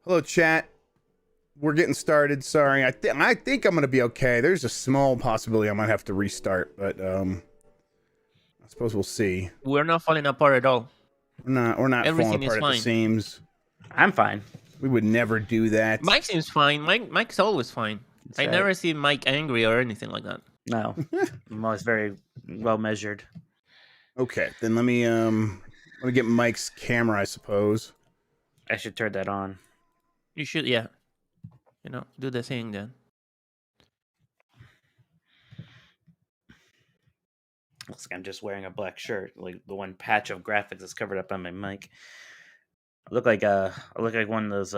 Hello, chat. We're getting started. Sorry, I think I'm gonna be okay. There's a small possibility I might have to restart, but I suppose we'll see. We're not falling apart at all. We're not falling Everything is apart at the fine. seams. I'm fine. We would never do that. Mike seems fine. Mike's always fine. I never see Mike angry or anything like that. No, I'm always very well measured. Okay, then let me get Mike's camera, I suppose. I should turn that on. You should, yeah. Do the thing then. Looks like I'm just wearing a black shirt. Like the one patch of graphics is covered up on my mic. I look like one of those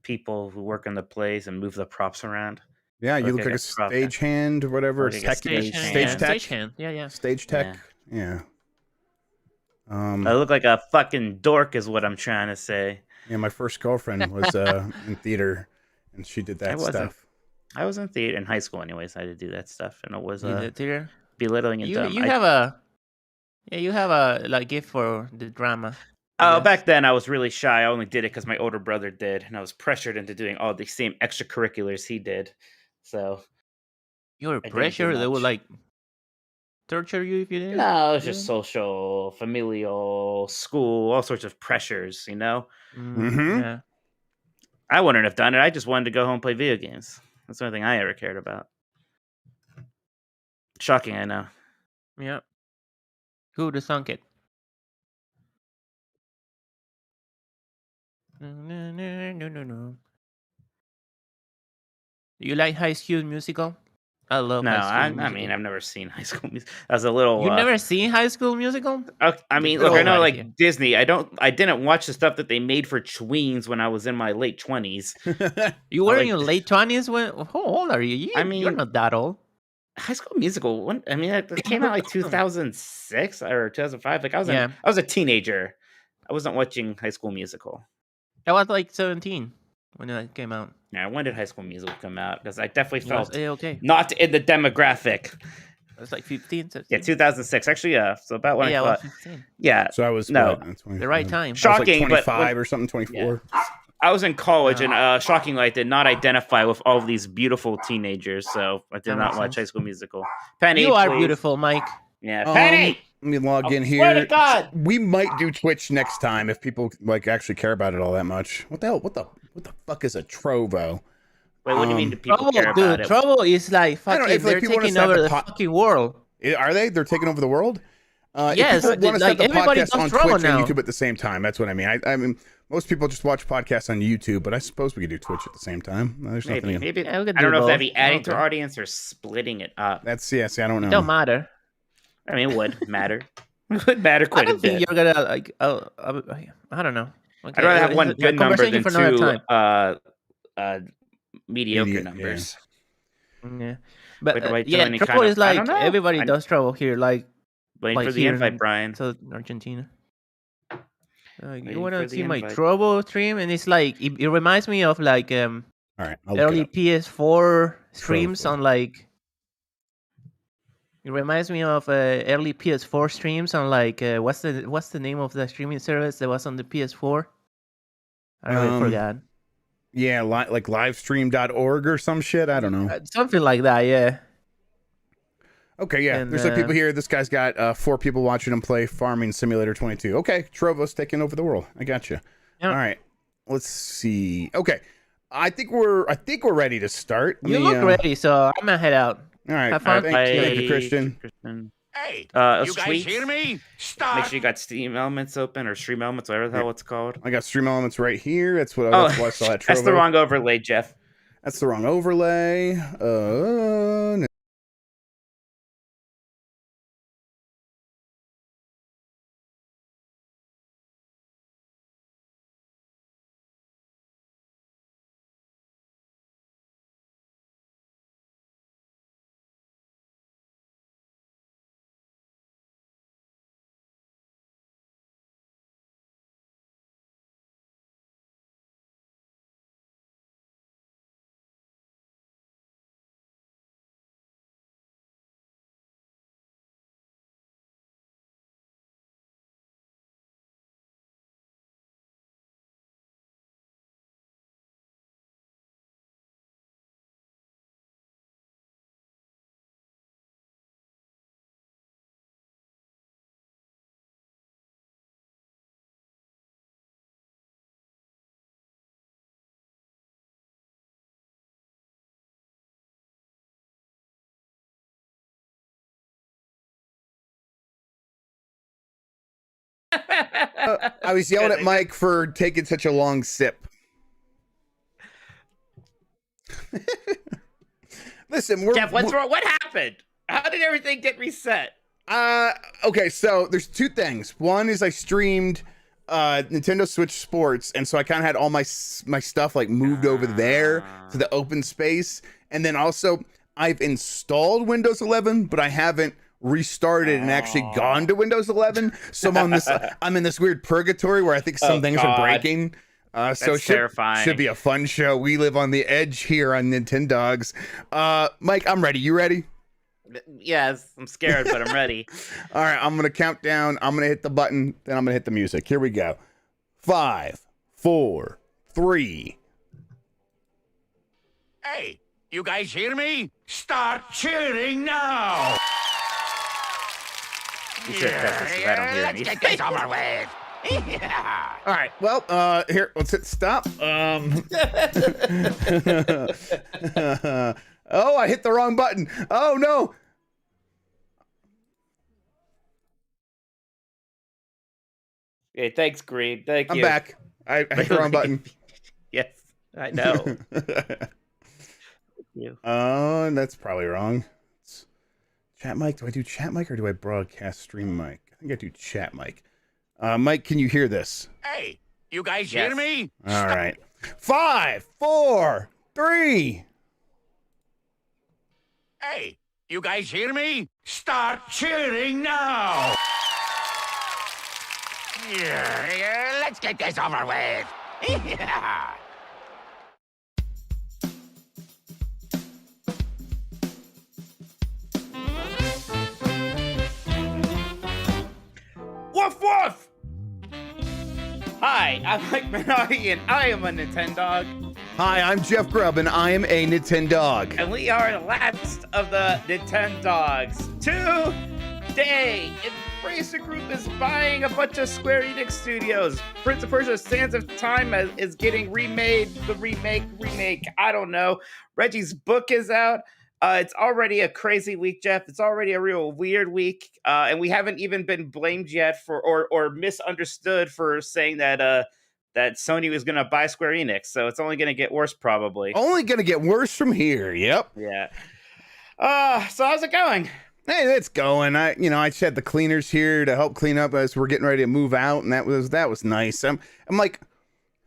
people who work in the plays and move the props around. Yeah, you look like a stagehand or whatever. Stage tech. Yeah. Stage tech. Yeah. I look like a fucking dork, is what I'm trying to say. Yeah, my first girlfriend was in theater, and she did that stuff. I was in theater in high school, anyways. I had to do that stuff, and it was theater belittling and dumb. You have a gift for the drama. Back then I was really shy. I only did it because my older brother did, and I was pressured into doing all the same extracurriculars he did. So you were pressured? They would torture you if you didn't? No, it's just social, familial, school, all sorts of pressures, you know? Mm-hmm. Yeah. I wouldn't have done it. I just wanted to go home and play video games. That's the only thing I ever cared about. Shocking, I know. Yeah. Who would have thunk it? No. You like High School Musical? I love High School Musical. I mean, I've never seen High School Musical. I was a little. You never seen High School Musical? I mean, look, I know like Disney. I didn't watch the stuff that they made for tweens when I was in my late 20s. You were in your late 20s when? How old are you? You're not that old. High School Musical. It came out like 2006 or 2005. Like I was a teenager. I wasn't watching High School Musical. I was like 17 when it came out. Yeah, when did High School Musical come out? Because I definitely felt not in the demographic. It was like 15. 16. Yeah, 2006. Actually, so about when I was 15. Yeah. So I was the right time. Shocking, like 25 or something, 24. Yeah. I was in college, and shockingly, I did not identify with all of these beautiful teenagers, so I did not watch High School Musical. Penny, you are beautiful, Mike. Yeah, Penny. Let me log in here. Swear to God. We might do Twitch next time if people actually care about it all that much. What the hell? What the fuck is a Trovo? Wait, what do you mean? Do people care about it? Trouble is like fucking. They're taking over the fucking world. Are they? They're taking over the world. Yes, if people want to start the podcast on Twitch now. and YouTube at the same time. That's what I mean. I mean, most people just watch podcasts on YouTube, but I suppose we could do Twitch at the same time. There's maybe. I don't know if that'd be adding to our audience or splitting it up. See, I don't know. It don't matter. I mean, it would matter. It would matter quite a bit. I don't think you're gonna I don't know. Okay, I'd rather have one good number than two mediocre numbers. Yeah, but trouble is like everybody does trouble here. Like waiting for the invite, Brian. So Argentina. You want to see my trouble stream, and it's like it reminds me of like all right, early PS4 streams on like. It reminds me of early PS4 streams on like what's the name of the streaming service that was on the PS4? I really forgot. Yeah, like livestream.org or some shit. I don't know. Something like that. Yeah. Okay, yeah. There's some people here. This guy's got 4 people watching him play Farming Simulator 22. Okay, Trovo's taking over the world. I got you. Yep. All right, let's see. Okay, I think we're ready to start. You look ready, so I'm gonna head out. All right, have fun. Thank you, Christian. Hey, you guys hear me? Stop. Make sure you got Steam Elements open or Stream Elements, whatever the hell it's called. I got Stream Elements right here. That's what I saw that Trovo. That's the wrong overlay, Jeff. That's the wrong overlay. No. I was yelling at Mike for taking such a long sip. Listen, Jeff, what's wrong? What happened? How did everything get reset? Okay, so there's two things. One is I streamed Nintendo Switch Sports, and so I kind of had all my stuff like moved over there to the open space, and then also I've installed Windows 11, but I haven't restarted and actually gone to Windows 11. So I'm in this weird purgatory where I think some things are breaking. So it should be a fun show. We live on the edge here on Nintendogs. Mike, I'm ready. You ready? Yes, I'm scared, but I'm ready. All right, I'm gonna count down. I'm gonna hit the button, then I'm gonna hit the music. Here we go. 5, 4, 3. Hey, you guys hear me? Start cheering now! You should test this if I don't hear anything. Let's get this over with. Yeah. All right. Well, here, let's hit stop. Oh, I hit the wrong button. Oh no. Okay, thanks, Green. Thank you. I'm back. I hit the wrong button. Yes, I know. Oh, that's probably wrong. Chat mic? Do I do chat mic or do I broadcast stream mic? I think I do chat mic. Mike, can you hear this? Hey, you guys hear me? All right. 5, 4, 3. Hey, you guys hear me? Start cheering now! Yeah, let's get this over with. Yeah. Woof woof! Hi, I'm Mike Minotti, and I am a Nintendog. Hi, I'm Jeff Grubb, and I am a Nintendog. And we are the last of the Nintendogs. Today, Embracer Group is buying a bunch of Square Enix studios. Prince of Persia: Sands of Time is getting remade. The remake. I don't know. Reggie's book is out. It's already a crazy week, Jeff. It's already a real weird week, and we haven't even been blamed yet for or misunderstood for saying that that Sony was going to buy Square Enix. So it's only going to get worse, probably. Only going to get worse from here. Yep. Yeah. So how's it going? Hey, it's going. I just had the cleaners here to help clean up as we're getting ready to move out, and that was nice. I'm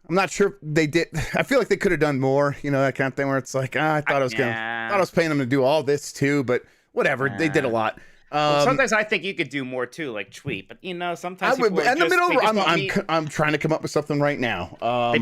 not sure if they did. I feel like they could have done more, that kind of thing where it's like, I thought I was paying them to do all this too, but whatever. They did a lot. Sometimes I think you could do more too, like tweet, but sometimes I'm trying to come up with something right now.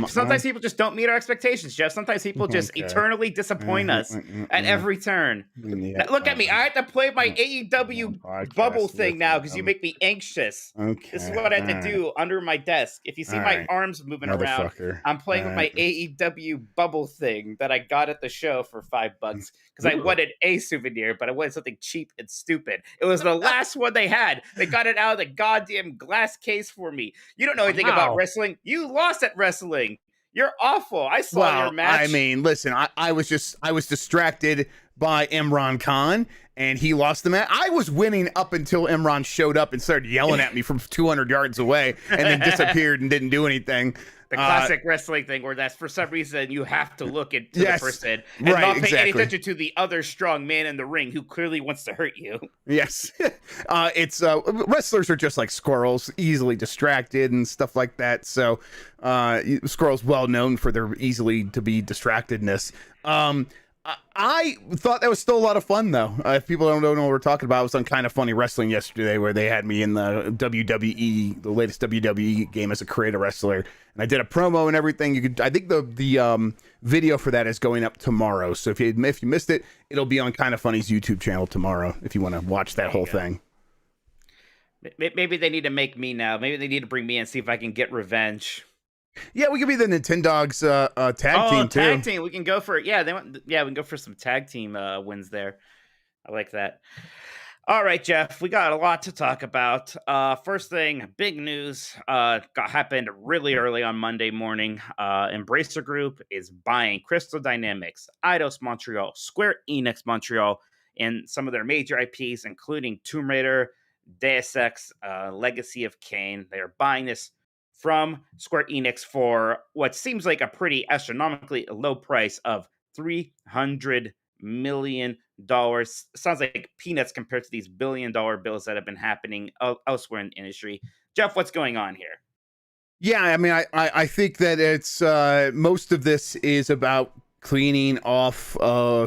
Sometimes people just don't meet our expectations, Jeff. Sometimes people just eternally disappoint us at every turn. Now, look at me. I have to play my AEW bubble thing now because you make me anxious. Okay. This is what I have to do under my desk. If you see my arms moving around, I'm playing with my AEW bubble thing that I got at the show for $5 because I wanted a souvenir, but I wanted something cheap and stupid. It was the last one they had. They got it out of the goddamn glass case for me. You don't know anything about wrestling. You lost at wrestling. You're awful. I saw your match. I mean, listen, I was distracted by Imran Khan, and he lost the match. I was winning up until Imran showed up and started yelling at me from 200 yards away, and then disappeared and didn't do anything. The classic wrestling thing where that's for some reason you have to look into the person and not pay any attention to the other strong man in the ring who clearly wants to hurt you. Yes. It's wrestlers are just like squirrels, easily distracted and stuff like that. So squirrels well known for their easily to be distractedness. I thought that was still a lot of fun, though. If people don't know what we're talking about, I was on Kind of Funny Wrestling yesterday, where they had me in the WWE, the latest WWE game as a creator wrestler, and I did a promo and everything. I think the video for that is going up tomorrow. So if you missed it, it'll be on Kind of Funny's YouTube channel tomorrow if you want to watch that whole thing. Maybe they need to make me now. Maybe they need to bring me in and see if I can get revenge. Yeah, we could be the Nintendogs tag team too. Tag team. We can go for we can go for some tag team wins there. I like that. All right, Jeff, we got a lot to talk about. First thing, big news happened really early on Monday morning. Embracer Group is buying Crystal Dynamics, Eidos Montreal, Square Enix Montreal, and some of their major IPs, including Tomb Raider, Deus Ex, Legacy of Kain. They are buying this from Square Enix for what seems like a pretty astronomically low price of $300 million. Sounds like peanuts compared to these billion-dollar bills that have been happening elsewhere in the industry. Jeff, what's going on here? Yeah, I mean, I think that it's most of this is about cleaning off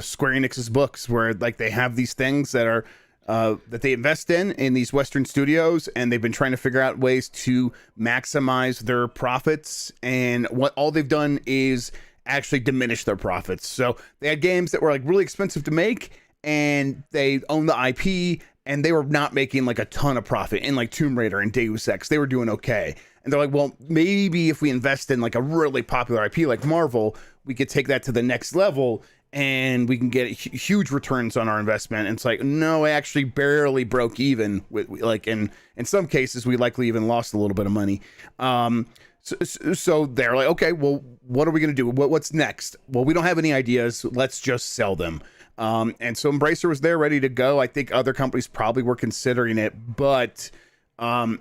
Square Enix's books, where like they have these things that are that they invest in these Western studios, and they've been trying to figure out ways to maximize their profits. And what all they've done is actually diminish their profits. So they had games that were like really expensive to make, and they own the IP, and they were not making like a ton of profit. In like Tomb Raider and Deus Ex, they were doing okay. And they're like, well, maybe if we invest in like a really popular IP like Marvel, we could take that to the next level and we can get huge returns on our investment. And it's like, no, I actually barely broke even with, like, in some cases, we likely even lost a little bit of money. So they're like, okay, well, what are we going to do? What's next? Well, we don't have any ideas. Let's just sell them. And so Embracer was there ready to go. I think other companies probably were considering it, but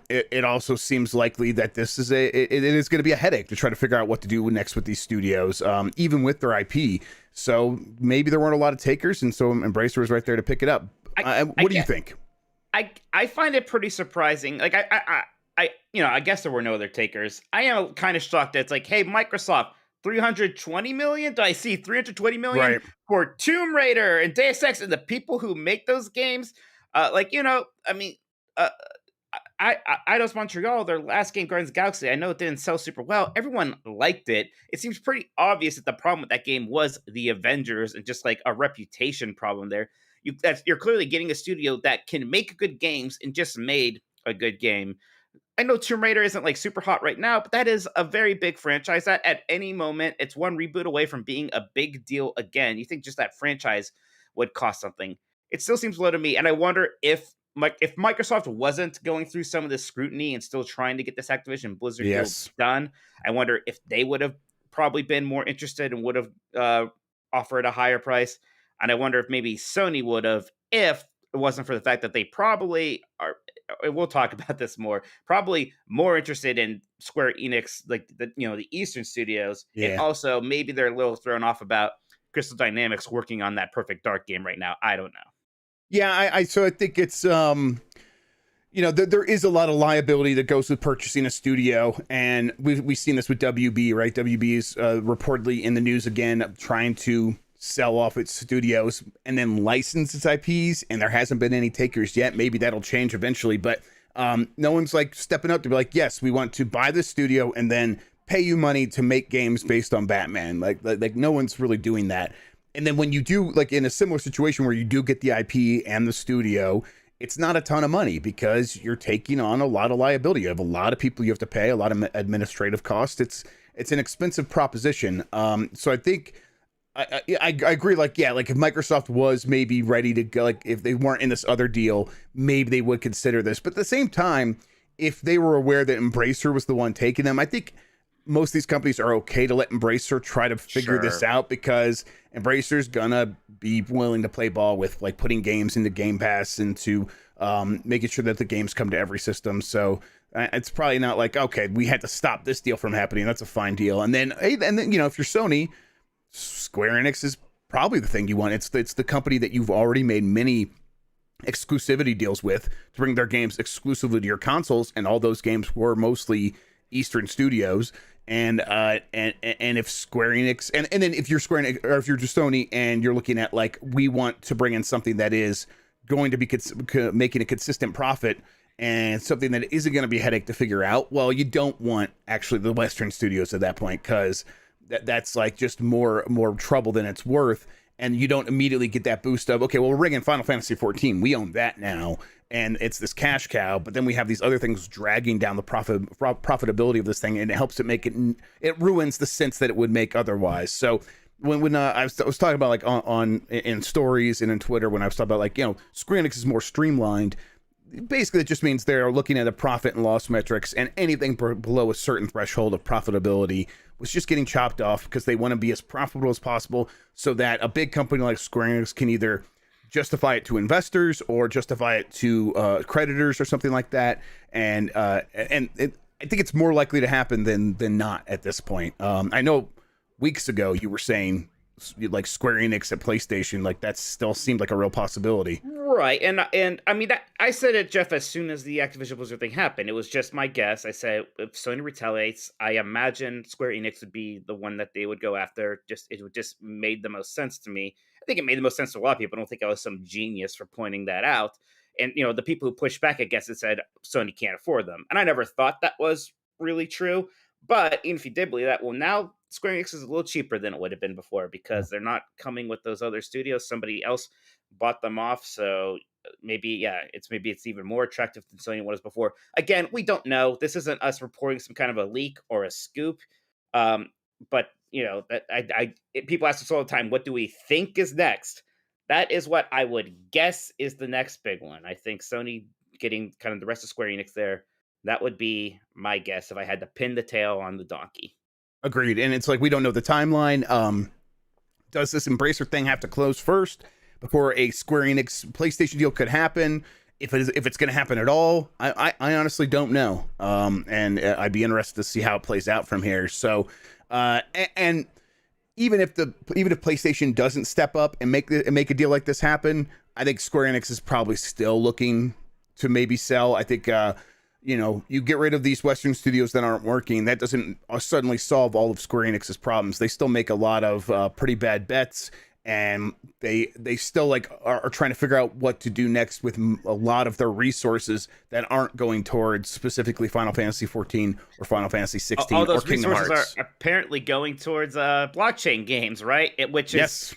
it also seems likely that this is it is going to be a headache to try to figure out what to do next with these studios, even with their IP. So maybe there weren't a lot of takers, and so Embracer was right there to pick it up. What do you think? I find it pretty surprising. Like I guess there were no other takers. I am kind of shocked that it's like, hey, Microsoft, 320 million? Do I see 320 million for Tomb Raider and Deus Ex and the people who make those games? Eidos Montreal, their last game, Guardians of the Galaxy, I know it didn't sell super well. Everyone liked it. It seems pretty obvious that the problem with that game was the Avengers and just like a reputation problem there. You're clearly getting a studio that can make good games and just made a good game. I know Tomb Raider isn't like super hot right now, but that is a very big franchise that at any moment, it's one reboot away from being a big deal again. You think just that franchise would cost something. It still seems low to me. And I wonder if Microsoft wasn't going through some of this scrutiny and still trying to get this Activision Blizzard deal done, I wonder if they would have probably been more interested and would have offered a higher price. And I wonder if maybe Sony would have, if it wasn't for the fact that they probably are, we'll talk about this more, probably more interested in Square Enix, like the Eastern studios. Yeah. And also maybe they're a little thrown off about Crystal Dynamics working on that Perfect Dark game right now. I don't know. Yeah, so I think it's, there is a lot of liability that goes with purchasing a studio, and we've seen this with WB, right? WB is reportedly in the news again, trying to sell off its studios and then license its IPs, and there hasn't been any takers yet. Maybe that'll change eventually, but no one's like stepping up to be like, yes, we want to buy this studio and then pay you money to make games based on Batman. Like no one's really doing that. And then when you do, like in a similar situation where you do get the IP and the studio, it's not a ton of money because you're taking on a lot of liability. You have a lot of people you have to pay, a lot of administrative costs. It's an expensive proposition. So I think I agree. Like, yeah, like if Microsoft was maybe ready to go, like if they weren't in this other deal, maybe they would consider this. But at the same time, if they were aware that Embracer was the one taking them, I think most of these companies are okay to let Embracer try to figure this out, because Embracer's gonna be willing to play ball with like putting games into Game Pass and to making sure that the games come to every system. So it's probably not like, okay, we had to stop this deal from happening. That's a fine deal. And then if you're Sony, Square Enix is probably the thing you want. It's the company that you've already made many exclusivity deals with to bring their games exclusively to your consoles, and all those games were mostly Eastern studios. And if Square Enix and then if you're Square Enix, or if you're just Sony and you're looking at like, we want to bring in something that is going to be making a consistent profit and something that isn't going to be a headache to figure out, well, you don't want actually the Western studios at that point, because that's like just more trouble than it's worth. And you don't immediately get that boost of, okay, well, we're bringing Final Fantasy 14. We own that now. And it's this cash cow, but then we have these other things dragging down the profitability of this thing, and it helps it make it ruins the sense that it would make otherwise. So when I was talking about like in stories and in Twitter, when I was talking about like, Square Enix is more streamlined, basically it just means they're looking at the profit and loss metrics, and anything below a certain threshold of profitability was just getting chopped off, because they want to be as profitable as possible so that a big company like Square Enix can either justify it to investors or justify it to creditors or something like that. And I think it's more likely to happen than not at this point. I know weeks ago you were saying like Square Enix at PlayStation, like that still seemed like a real possibility. Right. And I mean, I said it, Jeff, as soon as the Activision Blizzard thing happened. It was just my guess. I said, if Sony retaliates, I imagine Square Enix would be the one that they would go after. It would just made the most sense to me. I think it made the most sense to a lot of people. I don't think I was some genius for pointing that out. And, the people who pushed back against it said Sony can't afford them. And I never thought that was really true. But even if you did believe that, well, now Square Enix is a little cheaper than it would have been before because they're not coming with those other studios. Somebody else bought them off. So maybe it's even more attractive than Sony was before. Again, we don't know. This isn't us reporting some kind of a leak or a scoop. But people ask us all the time, what do we think is next? That is what I would guess is the next big one. I think Sony getting kind of the rest of Square Enix there. That would be my guess if I had to pin the tail on the donkey. Agreed. And it's like, we don't know the timeline. Does this Embracer thing have to close first before a Square Enix PlayStation deal could happen? If it's going to happen at all, I honestly don't know. And I'd be interested to see how it plays out from here. So, and even if PlayStation doesn't step up and make a deal like this happen, I think Square Enix is probably still looking to maybe sell. I think, you get rid of these Western studios that aren't working. That doesn't suddenly solve all of Square Enix's problems. They still make a lot of pretty bad bets, and they still are trying to figure out what to do next with a lot of their resources that aren't going towards specifically Final Fantasy 14 or Final Fantasy 16 all those or Kingdom resources Hearts. Are apparently going towards blockchain games, right? Which is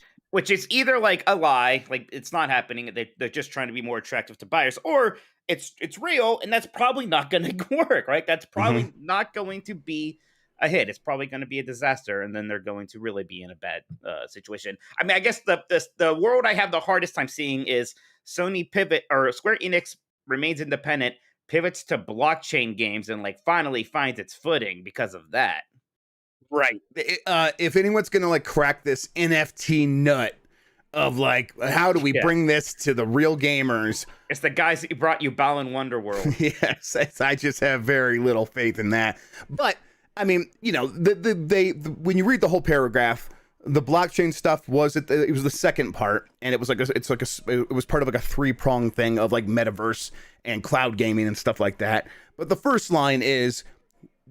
either like a lie, like it's not happening. They're just trying to be more attractive to buyers, or it's real, and that's probably not going to work, right? That's probably not going to be a hit. It's probably going to be a disaster, and then they're going to really be in a bad situation. I mean, I guess the world I have the hardest time seeing is Sony pivot, or Square Enix remains independent, pivots to blockchain games, and finally finds its footing because of that. Right. If anyone's going to crack this NFT nut of how do we bring this to the real gamers? It's the guys that brought you Balan Wonderworld. Yes, I just have very little faith in that. But I mean, when you read the whole paragraph, the blockchain stuff it was the second part, and it was it was part of a 3-pronged thing of metaverse and cloud gaming and stuff like that. But the first line is,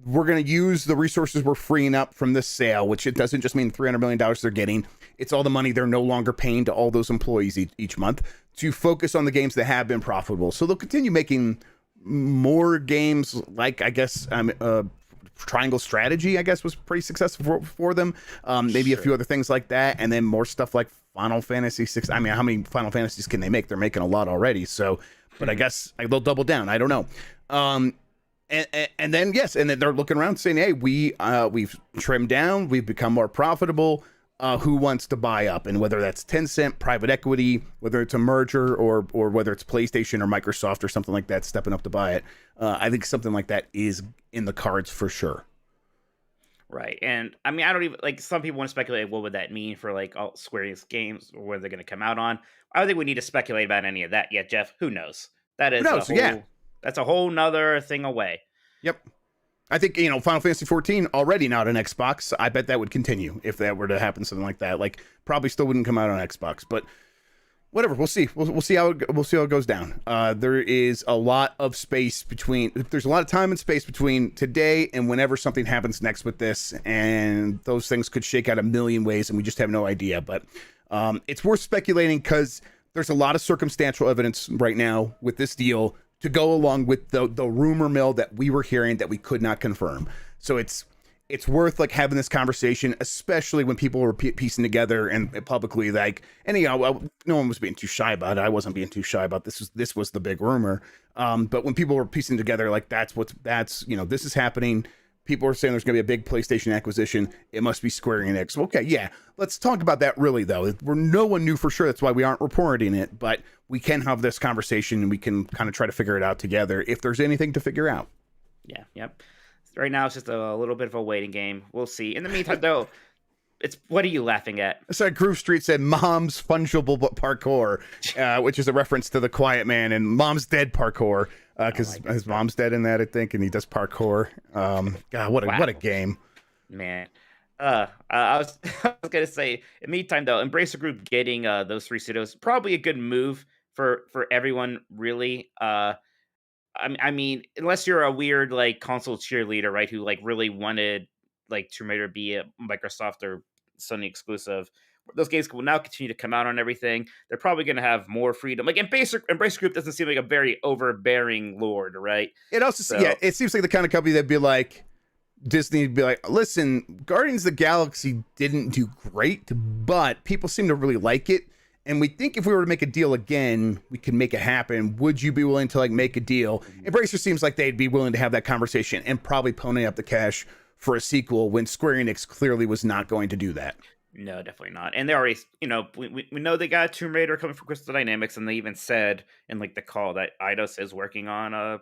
we're going to use the resources we're freeing up from this sale, which it doesn't just mean $300 million they're getting. It's all the money they're no longer paying to all those employees each month to focus on the games that have been profitable. So they'll continue making more games I guess, Triangle Strategy, I guess, was pretty successful for them. Maybe a few other things like that. And then more stuff like Final Fantasy 6. I mean, how many Final Fantasies can they make? They're making a lot already. So, but I guess they'll double down. I don't know. And then they're looking around saying, hey, we've trimmed down, we've become more profitable. Who wants to buy up? And whether that's Tencent, private equity, whether it's a merger, or whether it's PlayStation or Microsoft or something like that stepping up to buy it, I think something like that is in the cards for sure. Right. And I mean, I don't even some people want to speculate what would that mean for all Square Enix games, or where they're going to come out on. I don't think we need to speculate about any of that yet, Jeff. Who knows? That is that's a whole nother thing away. Yep. I think, Final Fantasy 14 already not on Xbox. I bet that would continue if that were to happen, something like that. Probably still wouldn't come out on Xbox, but whatever. We'll see. We'll see how it goes down. There is a lot of space there's a lot of time and space between today and whenever something happens next with this, and those things could shake out a million ways, and we just have no idea. But it's worth speculating because there's a lot of circumstantial evidence right now with this deal to go along with the rumor mill that we were hearing that we could not confirm. So it's worth having this conversation, especially when people were piecing together and publicly no one was being too shy about it. I wasn't being too shy about this was the big rumor. But when people were piecing together this is happening. People are saying there's going to be a big PlayStation acquisition. It must be Square Enix. Okay, yeah. Let's talk about that really, though. No one knew for sure. That's why we aren't reporting it. But we can have this conversation, and we can kind of try to figure it out together if there's anything to figure out. Yeah, yep. Right now, it's just a little bit of a waiting game. We'll see. In the meantime, though, It's what are you laughing at? So Groove Street said Mom's Fungible Parkour, which is a reference to The Quiet Man and Mom's Dead Parkour, because his mom's dead in that, I think, and he does parkour. God, what a game. Man. I was I was gonna say, in the meantime though, Embracer Group getting those 3 studios, probably a good move for everyone, really. I mean, unless you're a weird like console cheerleader, right? Who like really wanted like Tomb Raider to be a Microsoft or Sony exclusive. Those games will now continue to come out on everything. They're probably going to have more freedom. Like Embracer Group doesn't seem like a very overbearing lord, right? It also, it seems like the kind of company that'd be like, Disney would be like, listen, Guardians of the Galaxy didn't do great, but people seem to really like it. And we think if we were to make a deal again, we could make it happen. Would you be willing to like make a deal? Embracer seems like they'd be willing to have that conversation and probably pony up the cash for a sequel when Square Enix clearly was not going to do that. No, definitely not. And they already, we know they got Tomb Raider coming from Crystal Dynamics, and they even said in like the call that Eidos is working on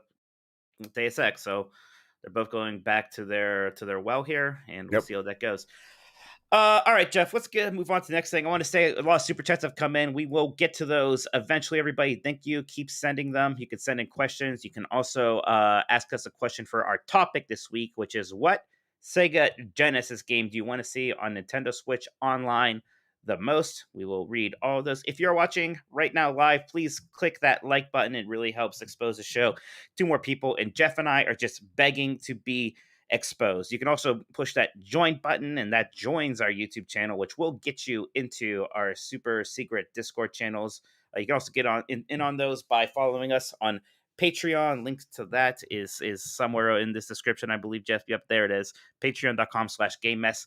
Deus Ex. So they're both going back to their well here, and we'll see how that goes. All right, Jeff, let's move on to the next thing. I want to say a lot of super chats have come in. We will get to those eventually, everybody. Thank you. Keep sending them. You can send in questions. You can also ask us a question for our topic this week, which is what Sega Genesis game do you want to see on Nintendo Switch Online the most? We will read all of those. If you're watching right now live, please click that like button. It really helps expose the show to more people. And Jeff and I are just begging to be exposed. You can also push that join button, and that joins our YouTube channel, which will get you into our super secret Discord channels. You can also get in on those by following us on Patreon. Link to that is somewhere in this description, I believe, Jeff. Yep, there it is. Patreon.com/GameMess.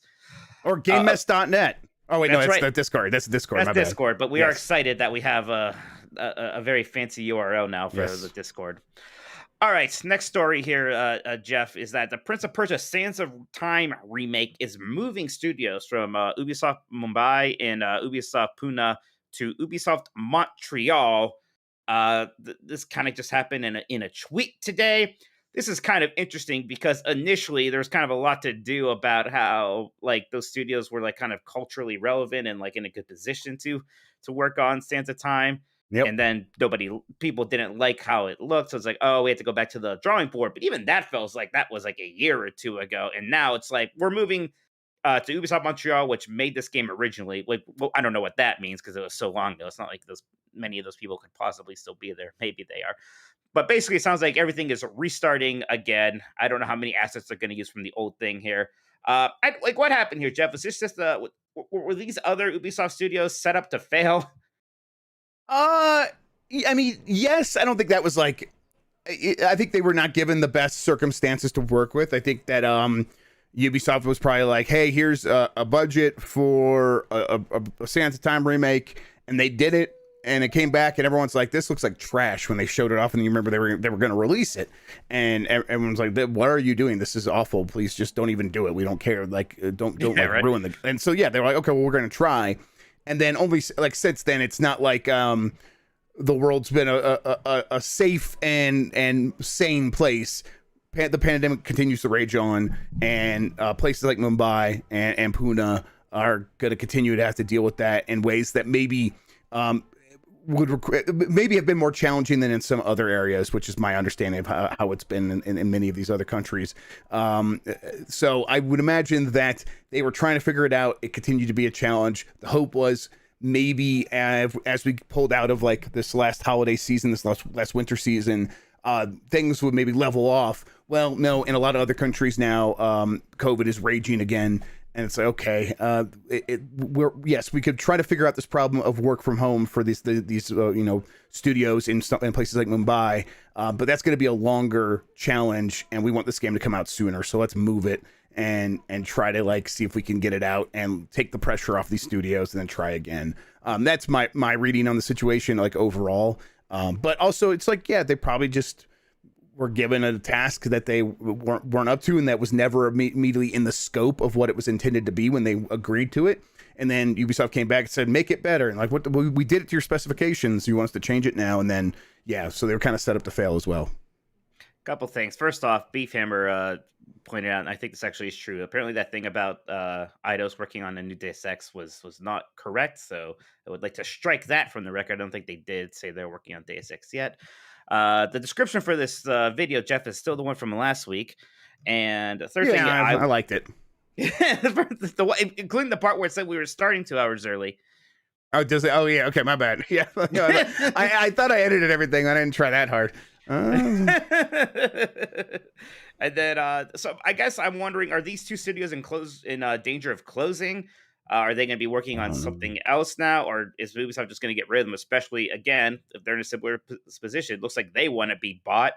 Or GameMess.net. Oh, wait, no, that's right. The Discord. That's the Discord. That's Discord, but we are excited that we have a very fancy URL now for the Discord. All right, next story here, Jeff, is that the Prince of Persia Sands of Time remake is moving studios from Ubisoft Mumbai and Ubisoft Pune to Ubisoft Montreal. This kind of just happened in a tweet today. This is kind of interesting because initially there was kind of a lot to do about how like those studios were like kind of culturally relevant and like in a good position to work on Sands of Time. Yep. And then people didn't like how it looked. So it's like, oh, we have to go back to the drawing board. But even that feels like that was like a year or two ago. And now it's like, we're moving to Ubisoft Montreal, which made this game originally. Like, well, I don't know what that means because it was so long ago. It's not like many of those people could possibly still be there. Maybe they are. But basically, it sounds like everything is restarting again. I don't know how many assets they're going to use from the old thing here. Like, what happened here, Jeff? Was this just were these other Ubisoft studios set up to fail? I mean, yes. I don't think that was like. I think they were not given the best circumstances to work with. I think that Ubisoft was probably like, "Hey, here's a budget for a Sands of Time remake," and they did it, and it came back, and everyone's like, "This looks like trash." When they showed it off, and you remember they were going to release it, and everyone's like, "What are you doing? This is awful. Please just don't even do it. We don't care. Like, don't ruin the." And so they were like, "Okay, well, we're going to try." And then only like since then, it's not like the world's been a safe and sane place. The pandemic continues to rage on, and places like Mumbai and Pune are going to continue to have to deal with that in ways that maybe maybe have been more challenging than in some other areas, which is my understanding of how it's been in many of these other countries. So I would imagine that they were trying to figure it out. It continued to be a challenge. The hope was maybe as we pulled out of like this last holiday season, this last winter season, things would maybe level off. Well, no, in a lot of other countries now, COVID is raging again. And it's like, okay, we could try to figure out this problem of work from home for these studios in places like Mumbai, but that's going to be a longer challenge, and we want this game to come out sooner. So let's move it and try to like see if we can get it out and take the pressure off these studios, and then try again. That's my reading on the situation, like overall. But also, it's like, they probably just were given a task that they weren't up to, and that was never immediately in the scope of what it was intended to be when they agreed to it. And then Ubisoft came back and said, make it better. And like, we did it to your specifications. You want us to change it now? And then, so they were kind of set up to fail as well. Couple things. First off, Beefhammer pointed out, and I think this actually is true. Apparently, that thing about Eidos working on a new Deus Ex was not correct. So I would like to strike that from the record. I don't think they did say they're working on Deus Ex yet. The description for this video, Jeff, is still the one from last week. And the third thing, I liked it. Including the part where it said we were starting 2 hours early. Oh, does it? Oh, yeah. Okay, my bad. Yeah, I thought I edited everything. I didn't try that hard. And then, so I guess I'm wondering: are these two studios in danger of closing? Are they going to be working on something else now, or is Ubisoft just going to get rid of them? Especially again, if they're in a similar position, it looks like they want to be bought.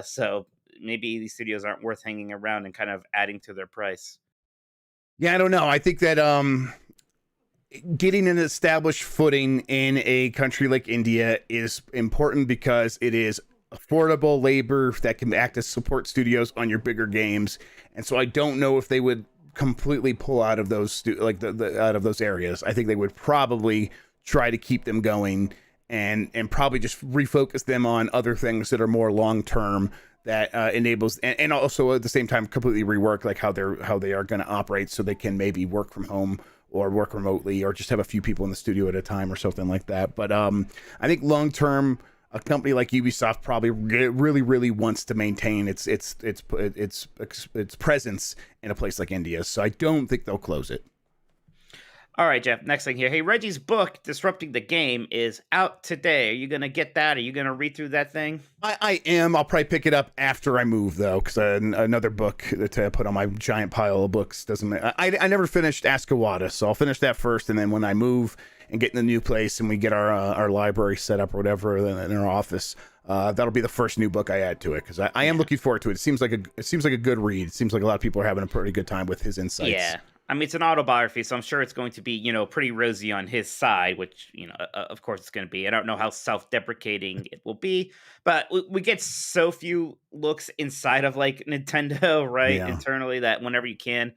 So maybe these studios aren't worth hanging around and kind of adding to their price. Yeah, I don't know. I think that getting an established footing in a country like India is important because it is affordable labor that can act as support studios on your bigger games. And so I don't know if they would completely pull out of those out of those areas. I think they would probably try to keep them going and probably just refocus them on other things that are more long term that enables and also at the same time completely rework like how they are going to operate so they can maybe work from home or work remotely or just have a few people in the studio at a time or something like that. But I think long term, a company like Ubisoft probably really wants to maintain its presence in a place like India. So I don't think they'll close it. All right, Jeff, next thing here. Hey, Reggie's book, Disrupting the Game, is out today. Are you going to get that? Are you going to read through that thing? I am. I'll probably pick it up after I move, though, because another book to put on my giant pile of books doesn't... I never finished Askawada, so I'll finish that first, and then when I move and get in the new place and we get our library set up or whatever in our office, that'll be the first new book I add to it, because I am looking forward to it. It seems like a good read. It seems like a lot of people are having a pretty good time with his insights. Yeah. I mean, it's an autobiography, so I'm sure it's going to be, pretty rosy on his side, which, of course it's going to be. I don't know how self-deprecating it will be, but we get so few looks inside of, like, Nintendo, right, internally, that whenever you can,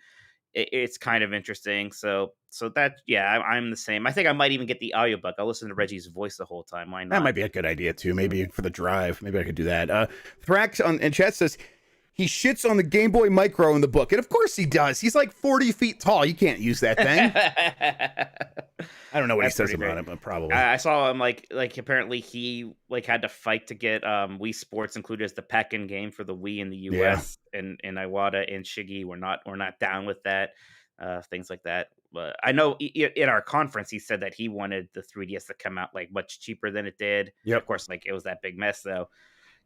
it's kind of interesting. So that, I'm the same. I think I might even get the audiobook. I'll listen to Reggie's voice the whole time. Why not? That might be a good idea, too. Maybe for the drive. Maybe I could do that. Thrax in chat says... he shits on the Game Boy Micro in the book. And of course he does. He's like 40 feet tall. You can't use that thing. I don't know what he says about it, but probably. I saw him like apparently he had to fight to get Wii Sports included as the pack-in game for the Wii in the US. And Iwata and Shiggy were not down with that. Things like that. But I know in our conference he said that he wanted the 3DS to come out like much cheaper than it did. Yep. Of course, like it was that big mess though.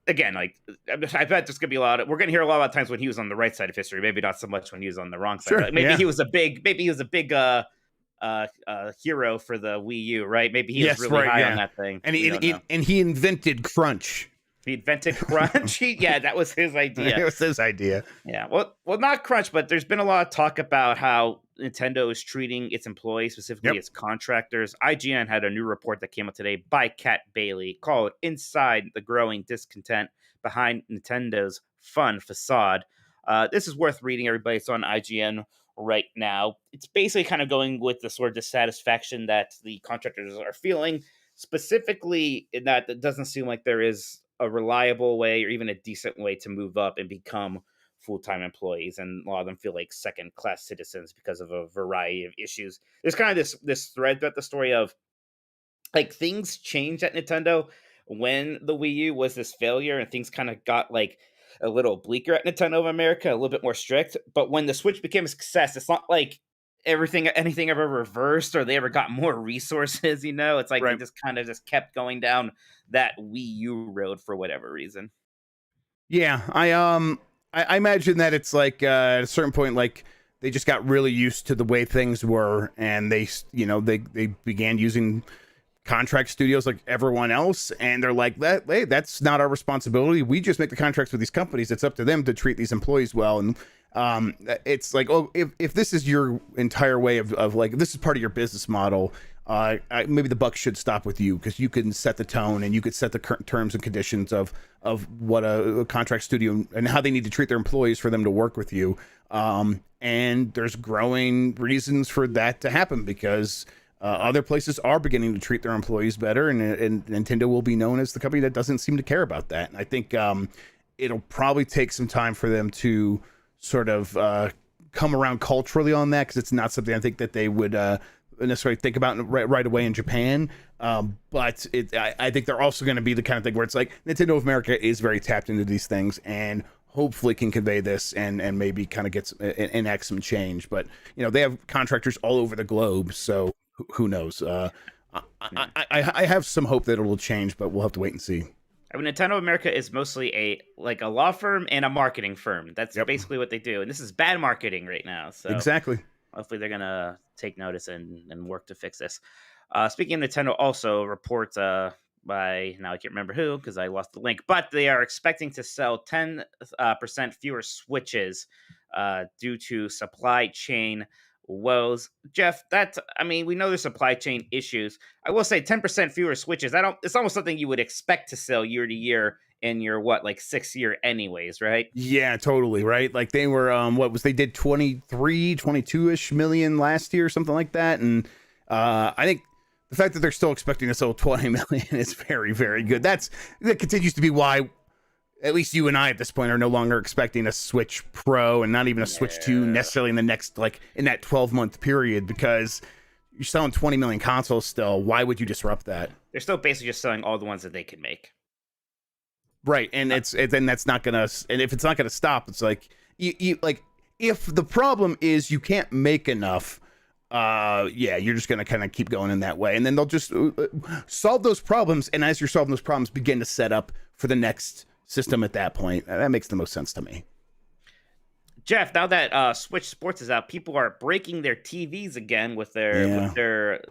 Again, like I bet there's gonna be we're gonna hear a lot about times when he was on the right side of history, maybe not so much when he was on the wrong side. Sure, like maybe he was a big hero for the Wii U, right? Maybe he was really high on that thing. And he invented Crunch. He invented Crunch. That was his idea. It was his idea. Yeah. Well, not Crunch, but there's been a lot of talk about how Nintendo is treating its employees, specifically its contractors. IGN had a new report that came out today by Kat Bailey called Inside the Growing Discontent Behind Nintendo's Fun Facade. This is worth reading, everybody. It's on IGN right now. It's basically kind of going with the sort of dissatisfaction that the contractors are feeling, specifically in that it doesn't seem like there is a reliable way or even a decent way to move up and become full-time employees, and a lot of them feel like second-class citizens because of a variety of issues. There's kind of this thread throughout the story of like things changed at Nintendo when the Wii U was this failure, and things kind of got like a little bleaker at Nintendo of America, a little bit more strict. But when the Switch became a success, it's not like anything ever reversed or they ever got more resources. It's like They just kind of just kept going down that Wii U road for whatever reason. Yeah, I imagine that it's like at a certain point, like they just got really used to the way things were, and they began using contract studios like everyone else, and they're like, hey, that's not our responsibility. We just make the contracts with these companies. It's up to them to treat these employees well. And it's like, oh, if this is your entire way of like, this is part of your business model, maybe the buck should stop with you, because you can set the tone and you could set the current terms and conditions of what a contract studio and how they need to treat their employees for them to work with you. And there's growing reasons for that to happen, because other places are beginning to treat their employees better, and Nintendo will be known as the company that doesn't seem to care about that. And I think it'll probably take some time for them to sort of come around culturally on that, because it's not something I think that they would necessarily think about right away in Japan. But I think they're also going to be the kind of thing where it's like Nintendo of America is very tapped into these things and hopefully can convey this and maybe kind of enact some change. But they have contractors all over the globe, so who knows? I have some hope that it will change, but we'll have to wait and see. I mean, Nintendo America is mostly a law firm and a marketing firm. That's basically what they do, and this is bad marketing right now. So exactly. Hopefully, they're gonna take notice and work to fix this. Speaking of Nintendo, also reports by now I can't remember who because I lost the link, but they are expecting to sell 10% fewer Switches due to supply chain woes. Jeff, we know there's supply chain issues. I will say 10% fewer Switches. It's almost something you would expect to sell year to year in your 6th year anyways, right? Yeah, totally, right? Like they were they did 22-ish million last year, something like that. And I think the fact that they're still expecting to sell 20 million is very, very good. That continues to be why at least you and I at this point are no longer expecting a Switch Pro and not even a Switch 2 necessarily in the next, in that 12-month period, because you're selling 20 million consoles still. Why would you disrupt that? They're still basically just selling all the ones that they can make. Right. And then that's not going to, and if it's not going to stop, it's like, if the problem is you can't make enough, you're just going to kind of keep going in that way. And then they'll just solve those problems. And as you're solving those problems, begin to set up for the next system at that point. That makes the most sense to me. Jeff, now that Switch Sports is out, people are breaking their TVs again with their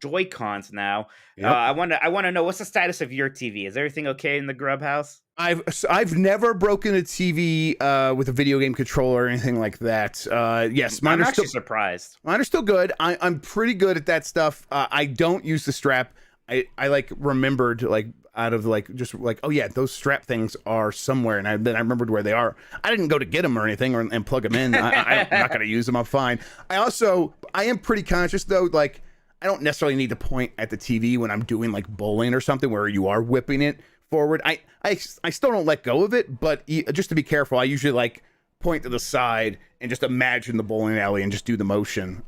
Joy-Cons now. Yep. I want to know, what's the status of your TV? Is everything okay in the Grubb house? I've never broken a TV with a video game controller or anything like that. Yes, I'm actually surprised. Mine are still good. I'm pretty good at that stuff. I don't use the strap. I remembered out of oh yeah, those strap things are somewhere, and then I remembered where they are. I didn't go to get them or anything and plug them in. I'm not going to use them. I'm fine. I am pretty conscious though. I don't necessarily need to point at the TV when I'm doing bowling or something where you are whipping it forward. I still don't let go of it, but just to be careful, I usually point to the side and just imagine the bowling alley and just do the motion.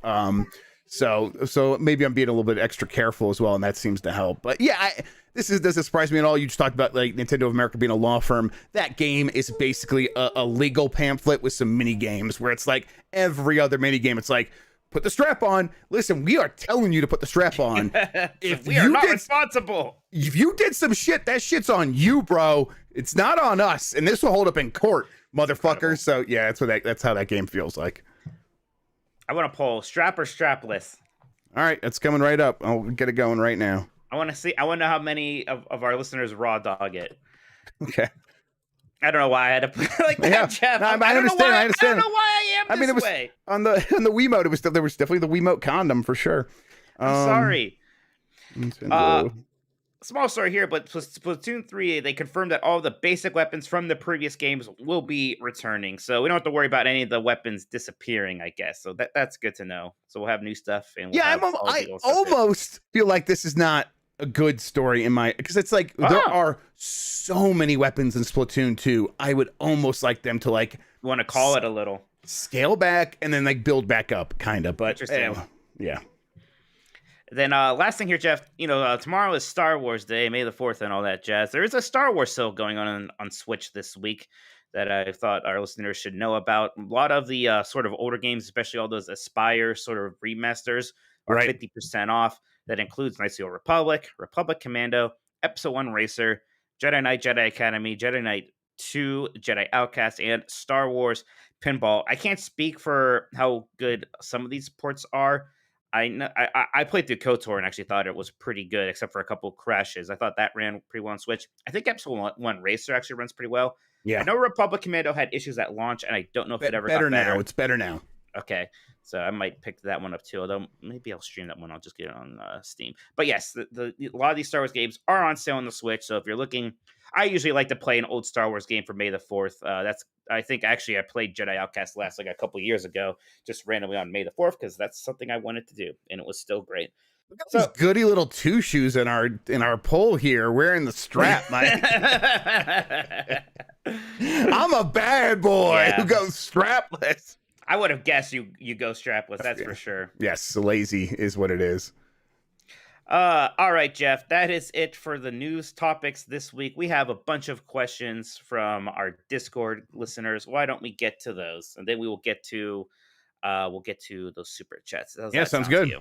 So maybe I'm being a little bit extra careful as well, and that seems to help. But yeah, this doesn't surprise me at all. You just talked about Nintendo of America being a law firm. That game is basically a legal pamphlet with some mini games where it's every other mini game. It's put the strap on. Listen, we are telling you to put the strap on. If we are not responsible. If you did some shit, that shit's on you, bro. It's not on us, and this will hold up in court, motherfuckers. So yeah, that's how that game feels like. I want to poll strap or strapless. All right, it's coming right up. I'll get it going right now. I want to know how many of our listeners raw dog it. Okay. I don't know why I had to put it like that, yeah. Jeff. No, I understand. I don't know why I am this way. On the Wiimote, there was definitely the Wiimote condom for sure. I'm sorry. Nintendo. Small story here, but Splatoon 3, they confirmed that all the basic weapons from the previous games will be returning. So we don't have to worry about any of the weapons disappearing, I guess. So that's good to know. So we'll have new stuff. And I almost feel like this is not a good story because it's there are so many weapons in Splatoon 2. I would almost like them to want to call it a little scale back and then build back up, kind of. But yeah. Then last thing here, Jeff, tomorrow is Star Wars Day, May the 4th and all that jazz. There is a Star Wars sale going on Switch this week that I thought our listeners should know about. A lot of the sort of older games, especially all those Aspire sort of remasters, are 50% off. That includes Knights of the Old Republic, Republic Commando, Episode 1 Racer, Jedi Knight, Jedi Academy, Jedi Knight 2, Jedi Outcast, and Star Wars Pinball. I can't speak for how good some of these ports are. I played through KOTOR and actually thought it was pretty good, except for a couple crashes. I thought that ran pretty well on Switch. I think Episode 1 Racer actually runs pretty well. Yeah. I know Republic Commando had issues at launch, and I don't know if it ever got better. Now. It's better now. Okay, so I might pick that one up too, although maybe I'll stream that one. I'll just get it on Steam. But yes, a lot of these Star Wars games are on sale on the Switch, so if you're looking... I usually like to play an old Star Wars game for May the 4th. I think actually I played Jedi Outcast last a couple years ago, just randomly on May the 4th, because that's something I wanted to do, and it was still great. Look at these goody little two shoes in our poll here, wearing the strap, Mike. I'm a bad boy who goes strapless. I would have guessed you go strapless. That's for sure. Yes, lazy is what it is. All right, Jeff. That is it for the news topics this week. We have a bunch of questions from our Discord listeners. Why don't we get to those, and then we will get to those super chats. How's that sounds sound good. to you?